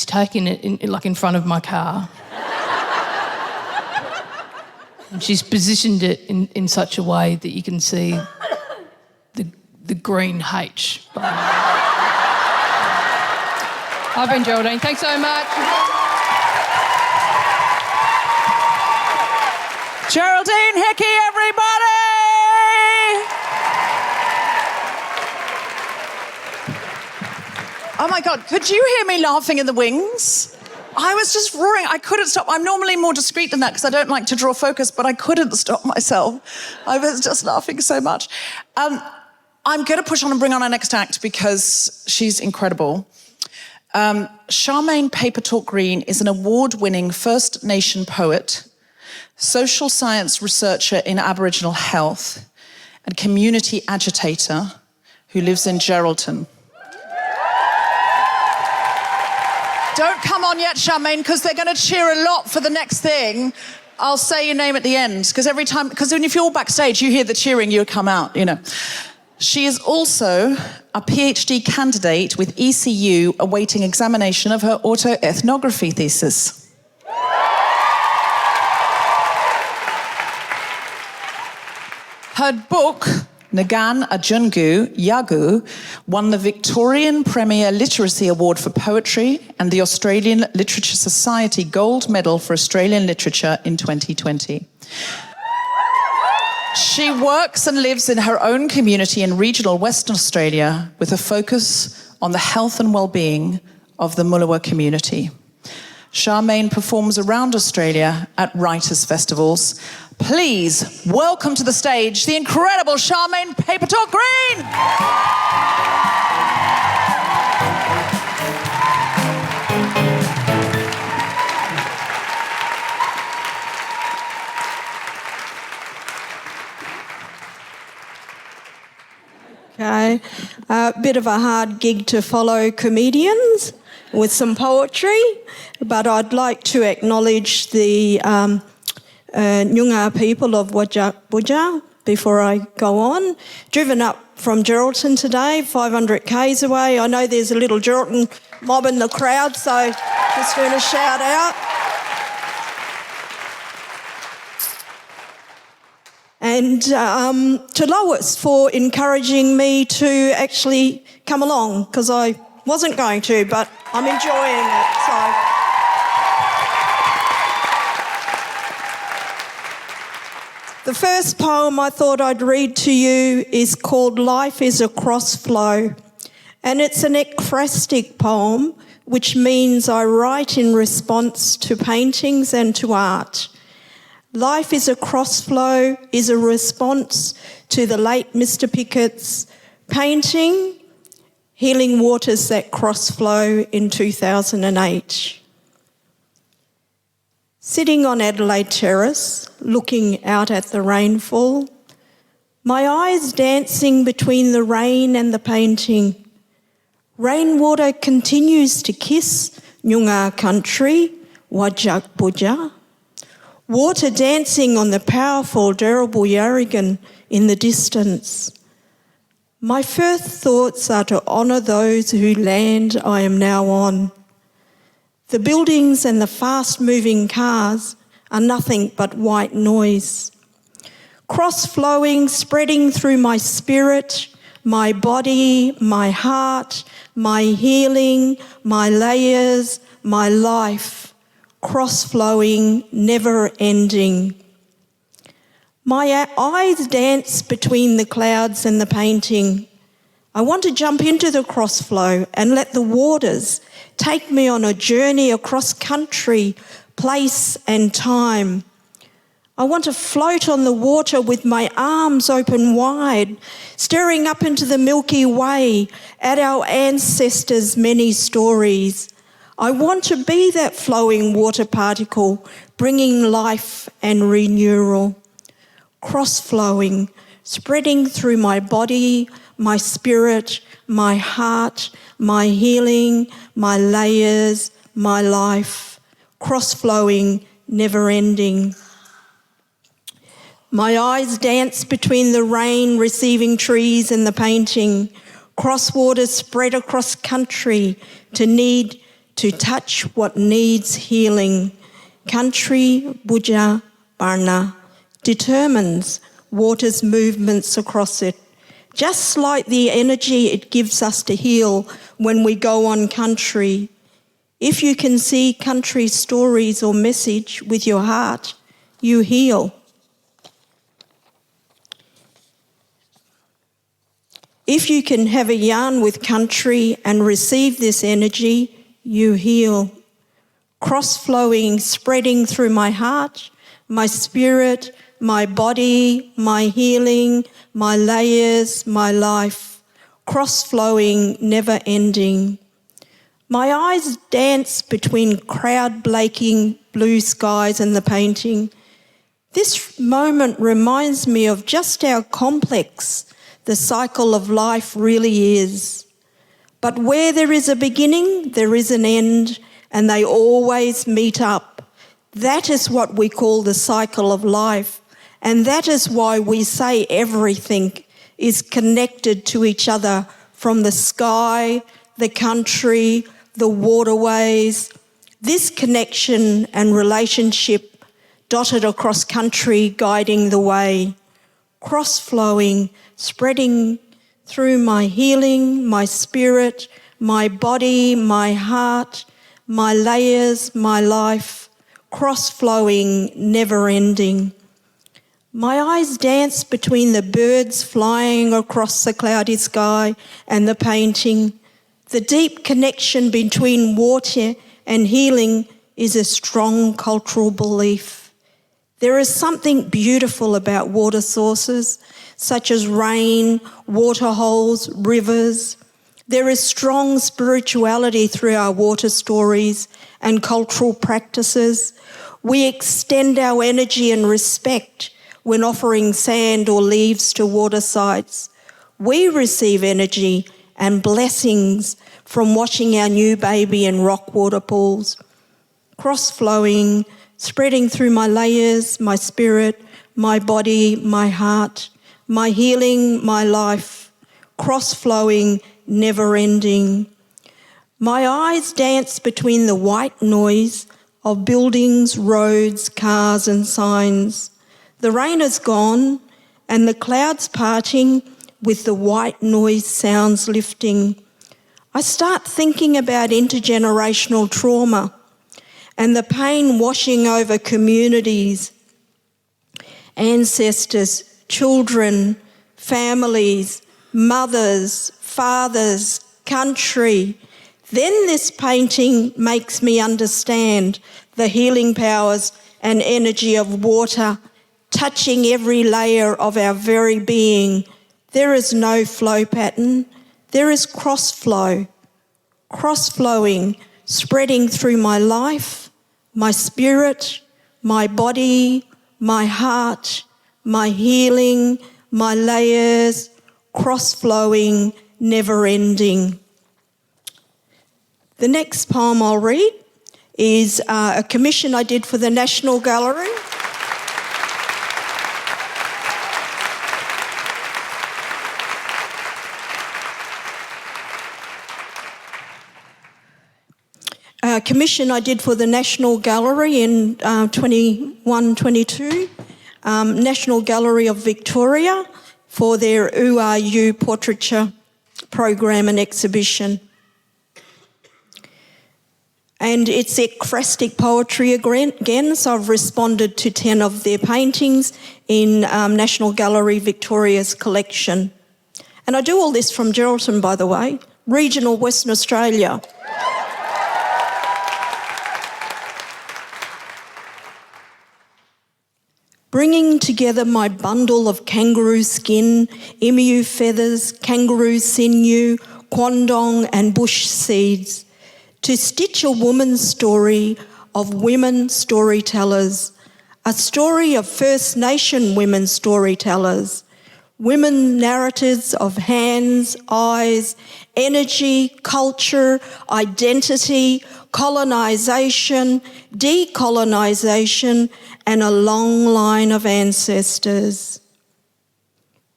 taking it in front of my car, and she's positioned it in such a way that you can see the green H. I've been Geraldine. Thanks so much. Geraldine Hickey, everybody! Oh my God, could you hear me laughing in the wings? I was just roaring. I couldn't stop. I'm normally more discreet than that because I don't like to draw focus, but I couldn't stop myself. I was just laughing so much. I'm going to push on and bring on our next act because she's incredible. Charmaine Papertalk Green is an award-winning First Nation poet, social science researcher in Aboriginal health, and community agitator who lives in Geraldton. Don't come on yet, Charmaine, because they're going to cheer a lot for the next thing. I'll say your name at the end, because if you're all backstage, you hear the cheering, you come out, you know. She is also a PhD candidate with ECU awaiting examination of her autoethnography thesis. Her book, Nagan Ajungu Yagu, won the Victorian Premier Literacy Award for Poetry and the Australian Literature Society Gold Medal for Australian Literature in 2020. She works and lives in her own community in regional Western Australia with a focus on the health and well-being of the Mullawa community. Charmaine performs around Australia at writers' festivals. Please welcome to the stage the incredible Charmaine Papertalk Green! Okay. today. A bit of a hard gig to follow comedians with some poetry, but I'd like to acknowledge the Noongar people of Wajak Buja before I go on. Driven up from Geraldton today, 500 k's away. I know there's a little Geraldton mob in the crowd, so just doing a shout out. And to Lois for encouraging me to actually come along, because I wasn't going to, but I'm enjoying it. So. The first poem I thought I'd read to you is called Life is a Crossflow, and it's an ekphrastic poem, which means I write in response to paintings and to art. Life is a Crossflow is a response to the late Mr. Pickett's painting, Healing Waters That Crossflow in 2008. Sitting on Adelaide Terrace, looking out at the rainfall, my eyes dancing between the rain and the painting. Rainwater continues to kiss Noongar country, Wajak Buja. Water dancing on the powerful Derribul Yarrigan in the distance. My first thoughts are to honour those whose land I am now on. The buildings and the fast-moving cars are nothing but white noise. Cross-flowing, spreading through my spirit, my body, my heart, my healing, my layers, my life, cross-flowing, never-ending. My eyes dance between the clouds and the painting. I want to jump into the crossflow and let the waters take me on a journey across country, place and time. I want to float on the water with my arms open wide, staring up into the Milky Way at our ancestors' many stories. I want to be that flowing water particle, bringing life and renewal. Cross-flowing, spreading through my body, my spirit, my heart, my healing, my layers, my life. Cross-flowing, never-ending. My eyes dance between the rain receiving trees and the painting. Crosswaters spread across country to touch what needs healing. Country, Buja, Barna, determines water's movements across it, just like the energy it gives us to heal when we go on country. If you can see country stories or message with your heart, you heal. If you can have a yarn with country and receive this energy, you heal. Cross-flowing, spreading through my heart, my spirit, my body, my healing, my layers, my life. Cross-flowing, never-ending. My eyes dance between crowd-blaking blue skies and the painting. This moment reminds me of just how complex the cycle of life really is. But where there is a beginning, there is an end, and they always meet up. That is what we call the cycle of life, and that is why we say everything is connected to each other, from the sky, the country, the waterways. This connection and relationship dotted across country, guiding the way. Cross-flowing, spreading through my healing, my spirit, my body, my heart, my layers, my life, cross-flowing, never-ending. My eyes dance between the birds flying across the cloudy sky and the painting. The deep connection between water and healing is a strong cultural belief. There is something beautiful about water sources, such as rain, water holes, rivers. There is strong spirituality through our water stories and cultural practices. We extend our energy and respect when offering sand or leaves to water sites. We receive energy and blessings from watching our new baby in rock water pools, cross-flowing, spreading through my layers, my spirit, my body, my heart, my healing, my life, cross-flowing, never-ending. My eyes dance between the white noise of buildings, roads, cars and signs. The rain is gone and the clouds parting with the white noise sounds lifting. I start thinking about intergenerational trauma and the pain washing over communities, ancestors, children, families, mothers, fathers, country. Then this painting makes me understand the healing powers and energy of water touching every layer of our very being. There is no flow pattern. There is cross-flow, cross-flowing, spreading through my life, my spirit, my body, my heart, my healing, my layers, cross-flowing, never-ending. The next poem I'll read is a commission I did for the National Gallery. A commission I did for the National Gallery in 21-22, National Gallery of Victoria, for their Who Are You portraiture program and exhibition. And it's ekphrastic poetry again, so I've responded to 10 of their paintings in National Gallery Victoria's collection. And I do all this from Geraldton, by the way, regional Western Australia. Bringing together my bundle of kangaroo skin, emu feathers, kangaroo sinew, quandong and bush seeds, to stitch a woman's story of women storytellers, a story of First Nation women storytellers, women narratives of hands, eyes, energy, culture, identity, colonisation, decolonisation, and a long line of ancestors.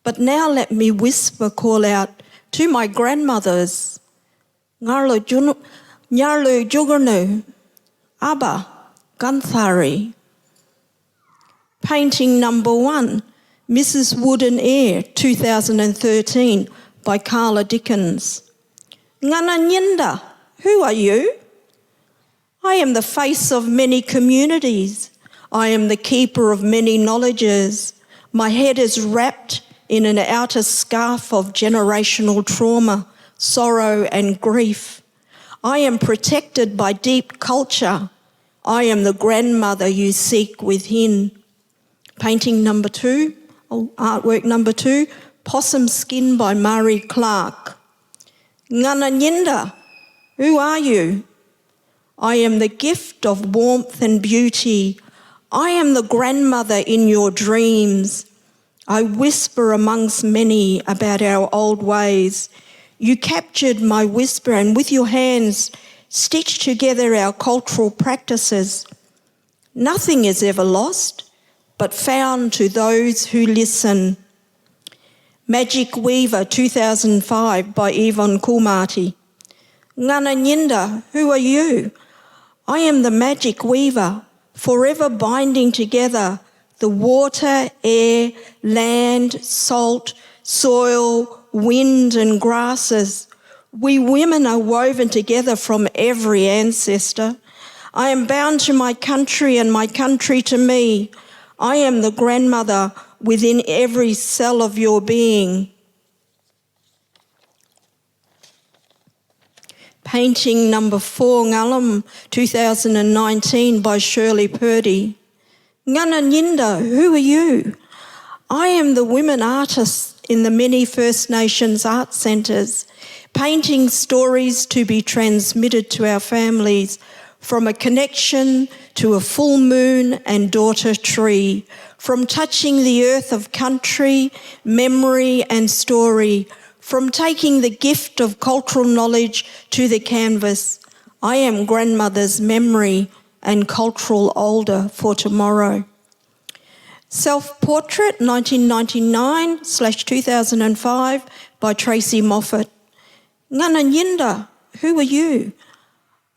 But now let me whisper call out to my grandmothers, Ngarlu Jugurnu, Abba, Ganthari. Painting number 1, Mrs. Wood and Air, 2013, by Carla Dickens. Ngana Nyinda, who are you? I am the face of many communities. I am the keeper of many knowledges. My head is wrapped in an outer scarf of generational trauma, sorrow and grief. I am protected by deep culture. I am the grandmother you seek within. Painting number 2, artwork number 2, Possum Skin by Mari Clark. Ngana Nyinda, who are you? I am the gift of warmth and beauty. I am the grandmother in your dreams. I whisper amongst many about our old ways. You captured my whisper and with your hands stitched together our cultural practices. Nothing is ever lost, but found to those who listen. Magic Weaver, 2005, by Yvonne Kulmati. Ngana Nyinda, who are you? I am the magic weaver, forever binding together the water, air, land, salt, soil, wind and grasses. We women are woven together from every ancestor. I am bound to my country and my country to me. I am the grandmother within every cell of your being. Painting number 4, Ngalam, 2019, by Shirley Purdy. Ngana Nyinda, who are you? I am the women artists in the many First Nations art centres, painting stories to be transmitted to our families from a connection to a full moon and daughter tree, from touching the earth of country, memory and story, from taking the gift of cultural knowledge to the canvas. I am grandmother's memory and cultural older for tomorrow. Self-portrait 1999/2005 by Tracy Moffat. Ngana Nyinda, who are you?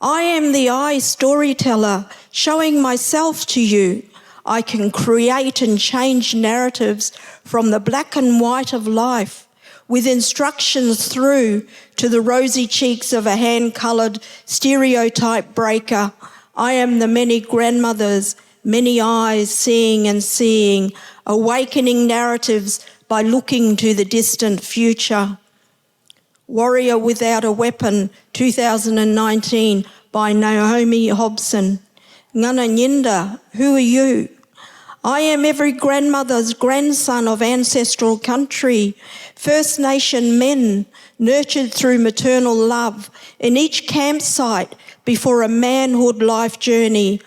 I am the I storyteller, showing myself to you. I can create and change narratives from the black and white of life, with instructions through to the rosy cheeks of a hand-coloured stereotype breaker. I am the many grandmothers, many eyes seeing and seeing, awakening narratives by looking to the distant future. Warrior Without a Weapon, 2019, by Naomi Hobson. Ngana Nyinda, who are you? I am every grandmother's grandson of ancestral country, First Nation men nurtured through maternal love in each campsite before a manhood life journey.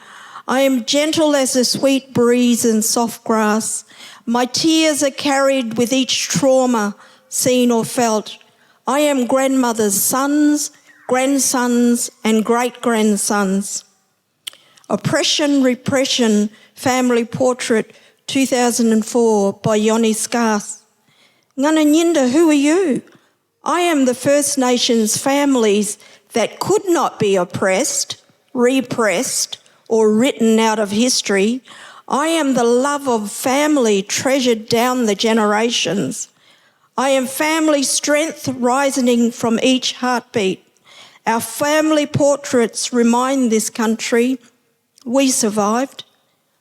I am gentle as a sweet breeze and soft grass. My tears are carried with each trauma, seen or felt. I am grandmother's sons, grandsons, and great-grandsons. Oppression, Repression, Family Portrait, 2004, by Yoni Scarth. Ngana Nyinda, who are you? I am the First Nations families that could not be oppressed, repressed, or written out of history. I am the love of family treasured down the generations. I am family strength rising from each heartbeat. Our family portraits remind this country we survived.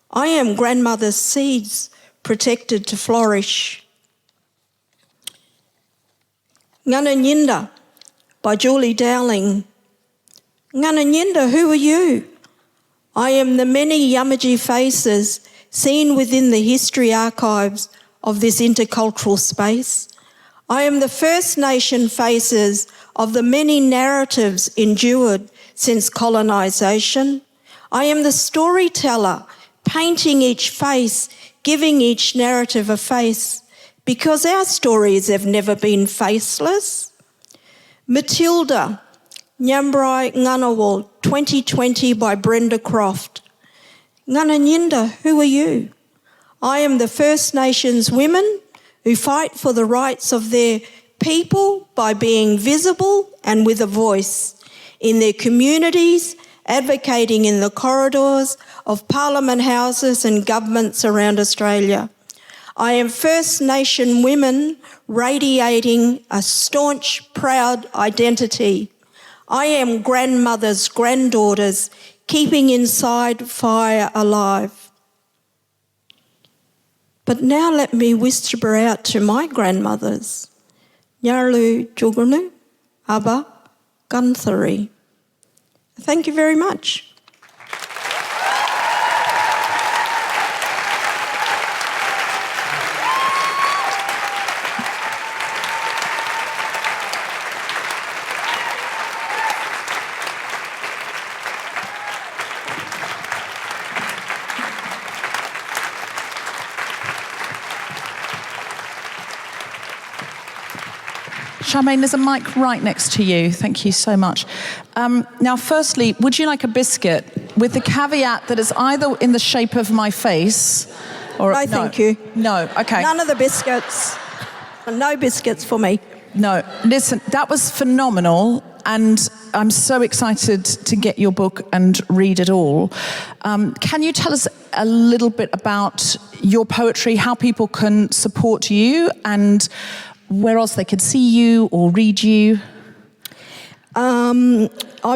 I am grandmother's seeds protected to flourish. Ngana Nyinda by Julie Dowling. Ngana Nyinda, who are you? I am the many Yamaji faces seen within the history archives of this intercultural space. I am the First Nation faces of the many narratives endured since colonisation. I am the storyteller, painting each face, giving each narrative a face, because our stories have never been faceless. Matilda, Nyambrai Nganawal, 2020, by Brenda Croft. Ngana Nyinda, who are you? I am the First Nations women who fight for the rights of their people by being visible and with a voice in their communities, advocating in the corridors of Parliament houses and governments around Australia. I am First Nation women radiating a staunch, proud identity. I am grandmothers, granddaughters, keeping inside fire alive. But now let me whisper out to my grandmothers. Yarlu Jugunu, Abba Gunthari. Thank you very much. Charmaine, there's a mic right next to you. Thank you so much. Now, firstly, would you like a biscuit with the caveat that it's either in the shape of my face or... No, thank you. No, okay. None of the biscuits. No biscuits for me. No, listen, that was phenomenal, and I'm so excited to get your book and read it all. Can you tell us a little bit about your poetry, how people can support you, and where else they could see you or read you? I'm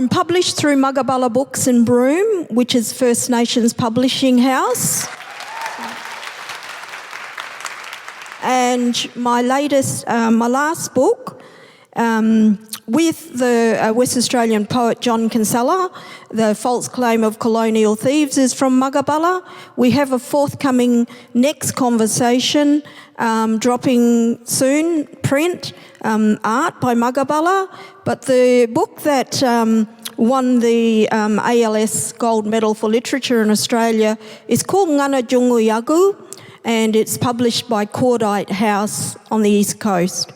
published through Mugaballa Books in Broome, which is First Nations publishing house. And my last book with the West Australian poet John Kinsella. The False Claim of Colonial Thieves is from Muggaballa. We have a forthcoming next conversation dropping soon, print, art by Muggaballa. But the book that won the ALS Gold Medal for Literature in Australia is called Ngana Jungu Yagu, and it's published by Cordite House on the East Coast.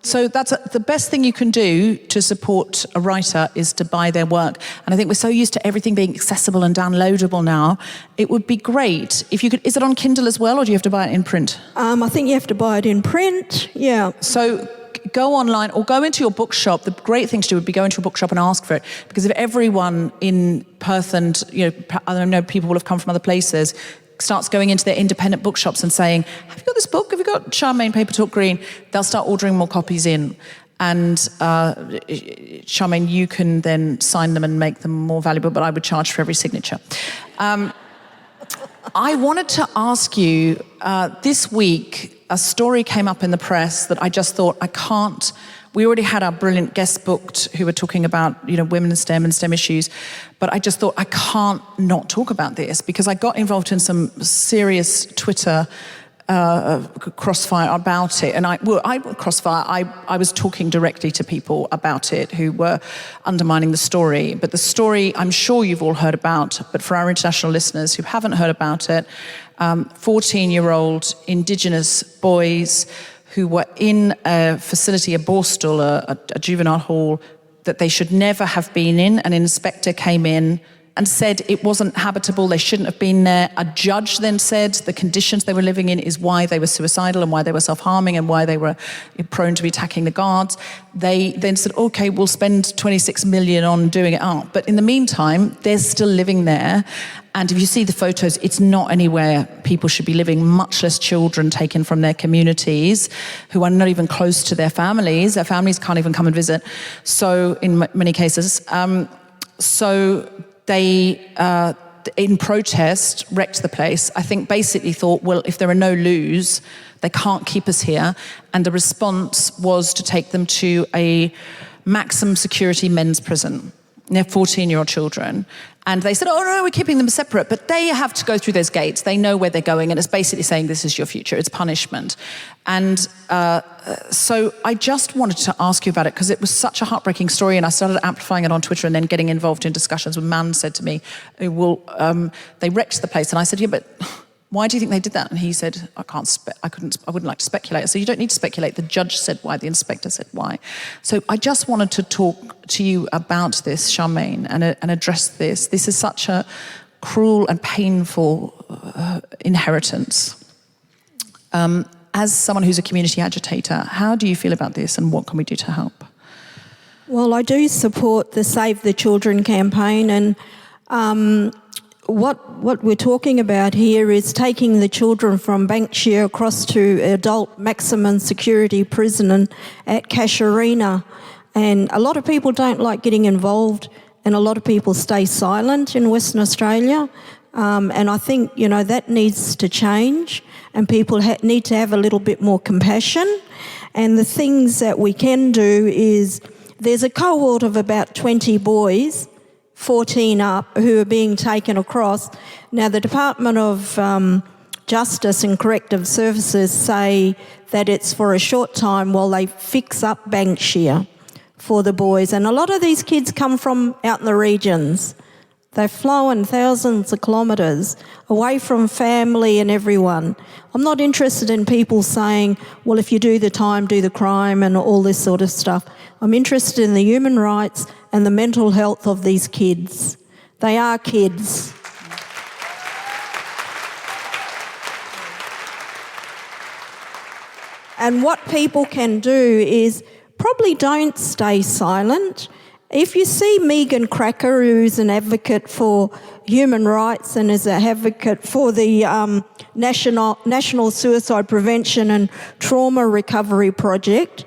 So that's the best thing you can do to support a writer is to buy their work. And I think we're so used to everything being accessible and downloadable now. It would be great if you could. Is it on Kindle as well, or do you have to buy it in print? I think you have to buy it in print, yeah. So go online or go into your bookshop. The great thing to do would be go into a bookshop and ask for it, because if everyone in Perth and, I know people will have come from other places, starts going into their independent bookshops and saying, have you got this book? Have you got Charmaine Paper Talk Green? They'll start ordering more copies in. And Charmaine, you can then sign them and make them more valuable, but I would charge for every signature. I wanted to ask you, this week, a story came up in the press that I just thought, we already had our brilliant guest booked who were talking about, women in STEM and STEM issues, but I just thought I can't not talk about this because I got involved in some serious Twitter crossfire about it. And I was talking directly to people about it who were undermining the story. But the story I'm sure you've all heard about, but for our international listeners who haven't heard about it, 14-year-old Indigenous boys who were in a facility, a Borstal, a juvenile hall, that they should never have been in. An inspector came in and said it wasn't habitable, they shouldn't have been there. A judge then said the conditions they were living in is why they were suicidal and why they were self-harming and why they were prone to be attacking the guards. They then said, okay, we'll spend 26 million on doing it up. But in the meantime, they're still living there. And if you see the photos, it's not anywhere people should be living, much less children taken from their communities who are not even close to their families. Their families can't even come and visit. So in many cases, they, in protest, wrecked the place. I think basically thought, well, if there are no loos, they can't keep us here. And the response was to take them to a maximum security men's prison. They're 14-year-old children. And they said, oh, no, we're keeping them separate. But they have to go through those gates. They know where they're going. And it's basically saying, this is your future. It's punishment. And so I just wanted to ask you about it because it was such a heartbreaking story. And I started amplifying it on Twitter and then getting involved in discussions. When Man said to me, well, they wrecked the place. And I said, yeah, but why do you think they did that? And he said, I wouldn't like to speculate. So you don't need to speculate. The judge said why, the inspector said why. So I just wanted to talk to you about this, Charmaine, and address this. This is such a cruel and painful inheritance. As someone who's a community agitator, how do you feel about this and what can we do to help? Well, I do support the Save the Children campaign, and what we're talking about here is taking the children from Banksia across to adult maximum security prison at Casuarina. And a lot of people don't like getting involved, and a lot of people stay silent in Western Australia. And I think, that needs to change, and people need to have a little bit more compassion. And the things that we can do is there's a cohort of about 20 boys, 14 up, who are being taken across. Now, the Department of Justice and Corrective Services say that it's for a short time while they fix up Banksia for the boys. And a lot of these kids come from out in the regions. They've flown thousands of kilometres away from family and everyone. I'm not interested in people saying, well, if you do the time, do the crime and all this sort of stuff. I'm interested in the human rights and the mental health of these kids. They are kids. And what people can do is probably don't stay silent. If you see Megan Cracker, who's an advocate for human rights and is an advocate for the National Suicide Prevention and Trauma Recovery Project,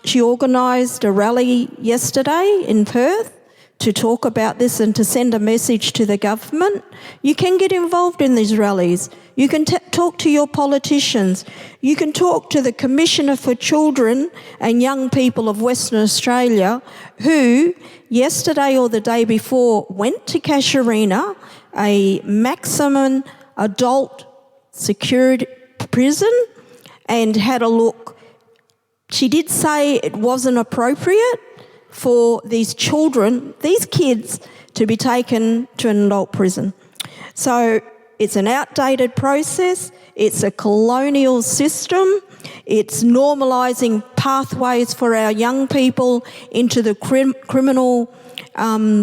she organised a rally yesterday in Perth to talk about this and to send a message to the government. You can get involved in these rallies. You can talk to your politicians. You can talk to the Commissioner for Children and Young People of Western Australia, who yesterday or the day before went to Casuarina, a maximum adult secured prison, and had a look. She did say it wasn't appropriate for these children, these kids, to be taken to an adult prison. So it's an outdated process, it's a colonial system, it's normalising pathways for our young people into the criminal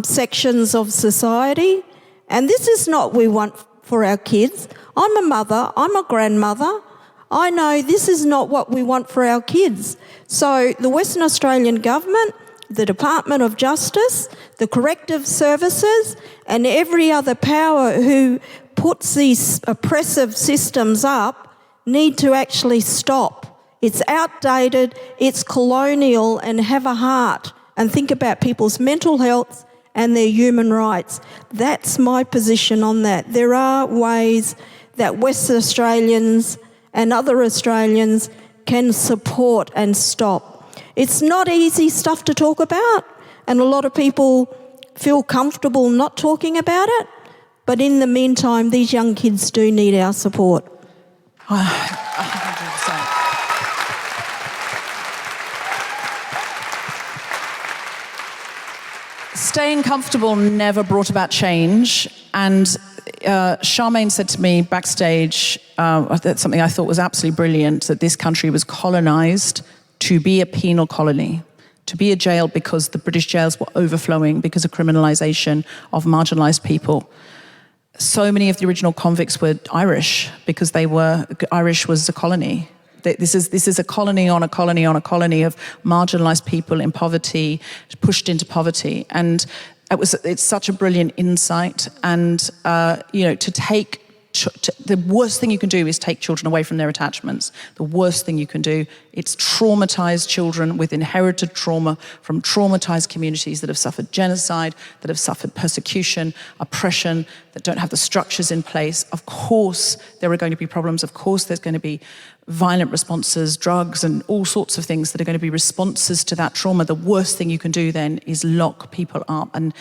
sections of society. And this is not what we want for our kids. I'm a mother, I'm a grandmother. I know this is not what we want for our kids. So the Western Australian Government, the Department of Justice, the corrective services, and every other power who puts these oppressive systems up need to actually stop. It's outdated, it's colonial, and have a heart and think about people's mental health and their human rights. That's my position on that. There are ways that Western Australians and other Australians can support and stop. It's not easy stuff to talk about, and a lot of people feel comfortable not talking about it, but in the meantime, these young kids do need our support. 100%. Staying comfortable never brought about change, and Charmaine said to me backstage, that's something I thought was absolutely brilliant, that this country was colonised to be a penal colony, to be a jail because the British jails were overflowing because of criminalisation of marginalised people. So many of the original convicts were Irish because Irish was a colony. This is a colony on a colony on a colony of marginalised people in poverty, pushed into poverty. And it's such a brilliant insight. And, the worst thing you can do is take children away from their attachments. The worst thing you can do, it's traumatised children with inherited trauma from traumatised communities that have suffered genocide, that have suffered persecution, oppression, that don't have the structures in place. Of course, there are going to be problems. Of course, there's going to be violent responses, drugs, and all sorts of things that are going to be responses to that trauma. The worst thing you can do then is lock people up and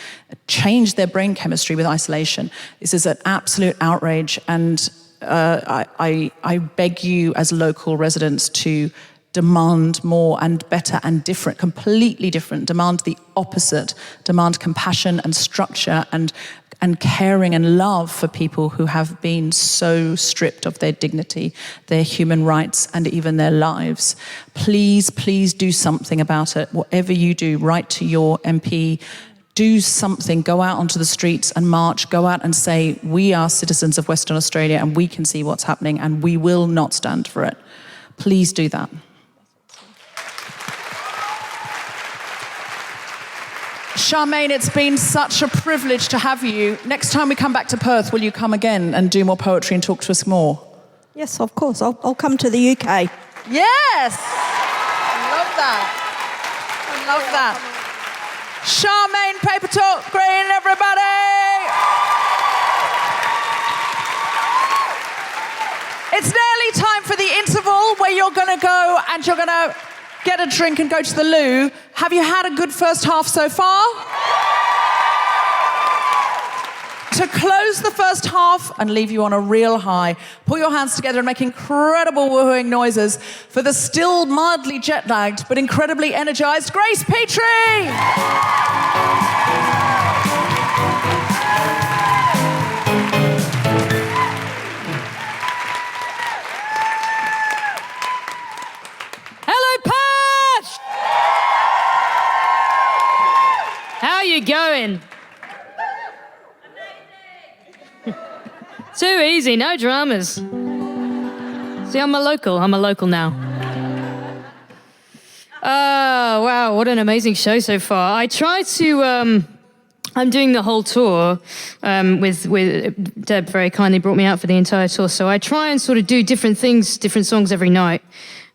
change their brain chemistry with isolation. This is an absolute outrage, and I beg you as local residents to demand more and better and different, completely different. Demand the opposite. Demand compassion and structure and caring and love for people who have been so stripped of their dignity, their human rights, and even their lives. Please, please do something about it. Whatever you do, write to your MP, do something, go out onto the streets and march, go out and say, we are citizens of Western Australia and we can see what's happening and we will not stand for it. Please do that. Charmaine, it's been such a privilege to have you. Next time we come back to Perth, will you come again and do more poetry and talk to us more? Yes, of course. I'll come to the UK. Yes! I love that. I love that. Charmaine Paper Talk Green, everybody! It's nearly time for the interval where you're going to go and you're going to get a drink and go to the loo. Have you had a good first half so far? To close the first half and leave you on a real high, put your hands together and make incredible woohooing noises for the still mildly jet-lagged but incredibly energised Grace Petrie! How you going? Too easy, no dramas. See, I'm a local now. Oh, wow, what an amazing show so far. I try to, I'm doing the whole tour with Deb very kindly brought me out for the entire tour, so I try and sort of do different things, different songs every night,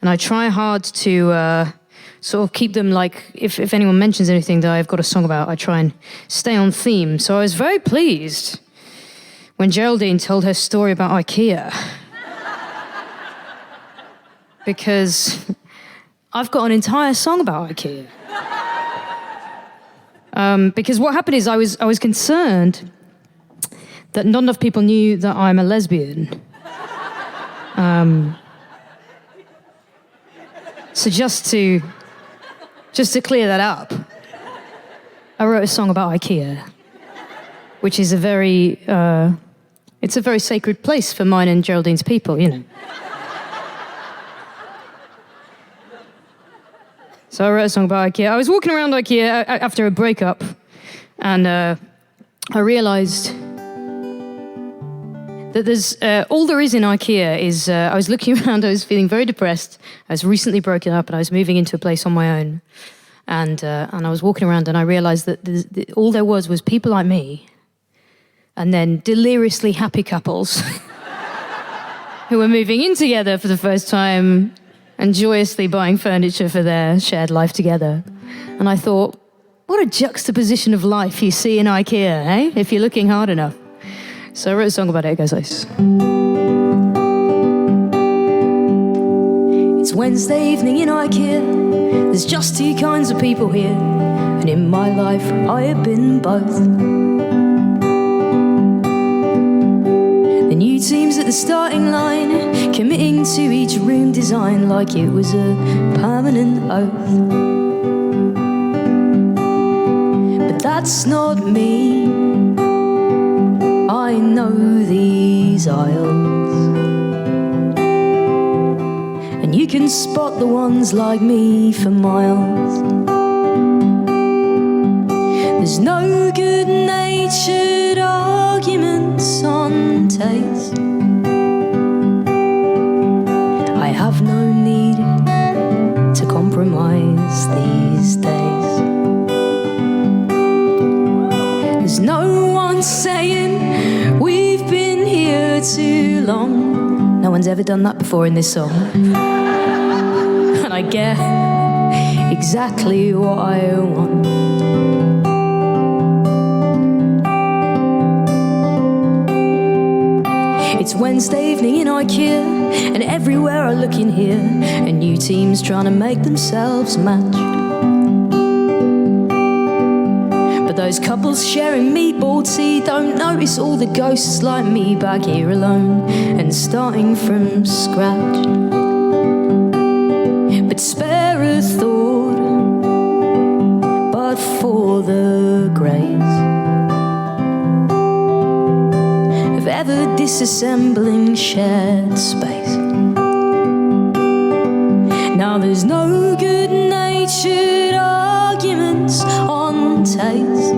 and I try hard to sort of keep them like, if anyone mentions anything that I've got a song about, I try and stay on theme. So I was very pleased when Geraldine told her story about IKEA. Because I've got an entire song about IKEA. Because what happened is I was concerned that not enough people knew that I'm a lesbian. So just to clear that up, I wrote a song about IKEA, which is it's a very sacred place for mine and Geraldine's people, you know. So I wrote a song about IKEA. I was walking around IKEA after a breakup, and I realised that there's all there is in IKEA is I was looking around, I was feeling very depressed. I was recently broken up, and I was moving into a place on my own, and I was walking around, and I realised that all there was people like me, and then deliriously happy couples who were moving in together for the first time and joyously buying furniture for their shared life together. And I thought, what a juxtaposition of life you see in IKEA, eh? If you're looking hard enough. So I wrote a song about it. It goes like this. It's Wednesday evening in IKEA. There's just two kinds of people here. And in my life, I have been both. The new team's at the starting line, committing to each room design like it was a permanent oath. But that's not me. I know these aisles, and you can spot the ones like me for miles. There's no good-natured arguments on taste. I have no need to compromise these days. There's no one saying we've been here too long. No one's ever done that before in this song. And I get exactly what I want. It's Wednesday evening in IKEA, and everywhere I look in here, a new team's trying to make themselves match. But those couples sharing meatball tea don't notice all the ghosts like me back here alone and starting from scratch. But spare a thought, but for the grace of ever disassembling shared space. Now there's no good-natured arguments on taste.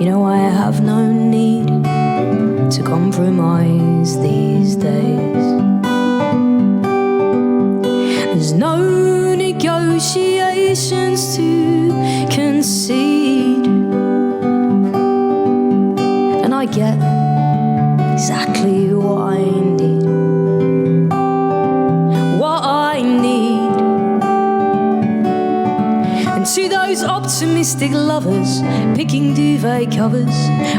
You know, I have no need to compromise these days. There's no negotiations to concede, and I get exactly what I need. What I need. And to those optimistic lovers picking duvet covers,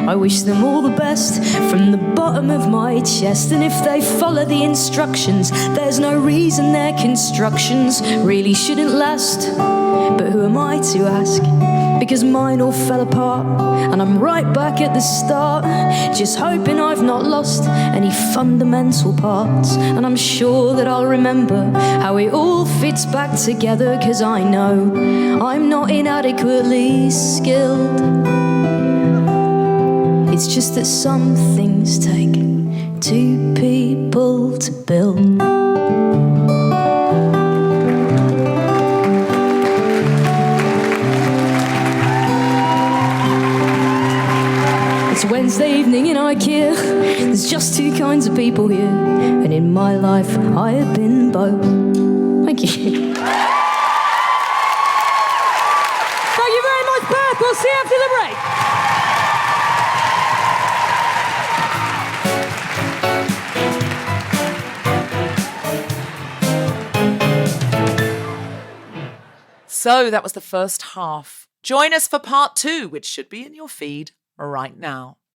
I wish them all the best from the bottom of my chest. And if they follow the instructions, there's no reason their constructions really shouldn't last. But who am I to ask? Because mine all fell apart, and I'm right back at the start, just hoping I've not lost any fundamental parts. And I'm sure that I'll remember how it all fits back together, 'cause I know I'm not inadequately skilled. It's just that some things take two people to build. It's Wednesday evening in IKEA. There's just two kinds of people here, and in my life I have been both. Thank you. Thank you very much, Perth. We'll see you after the break. So that was the first half. Join us for part 2, which should be in your feed right now.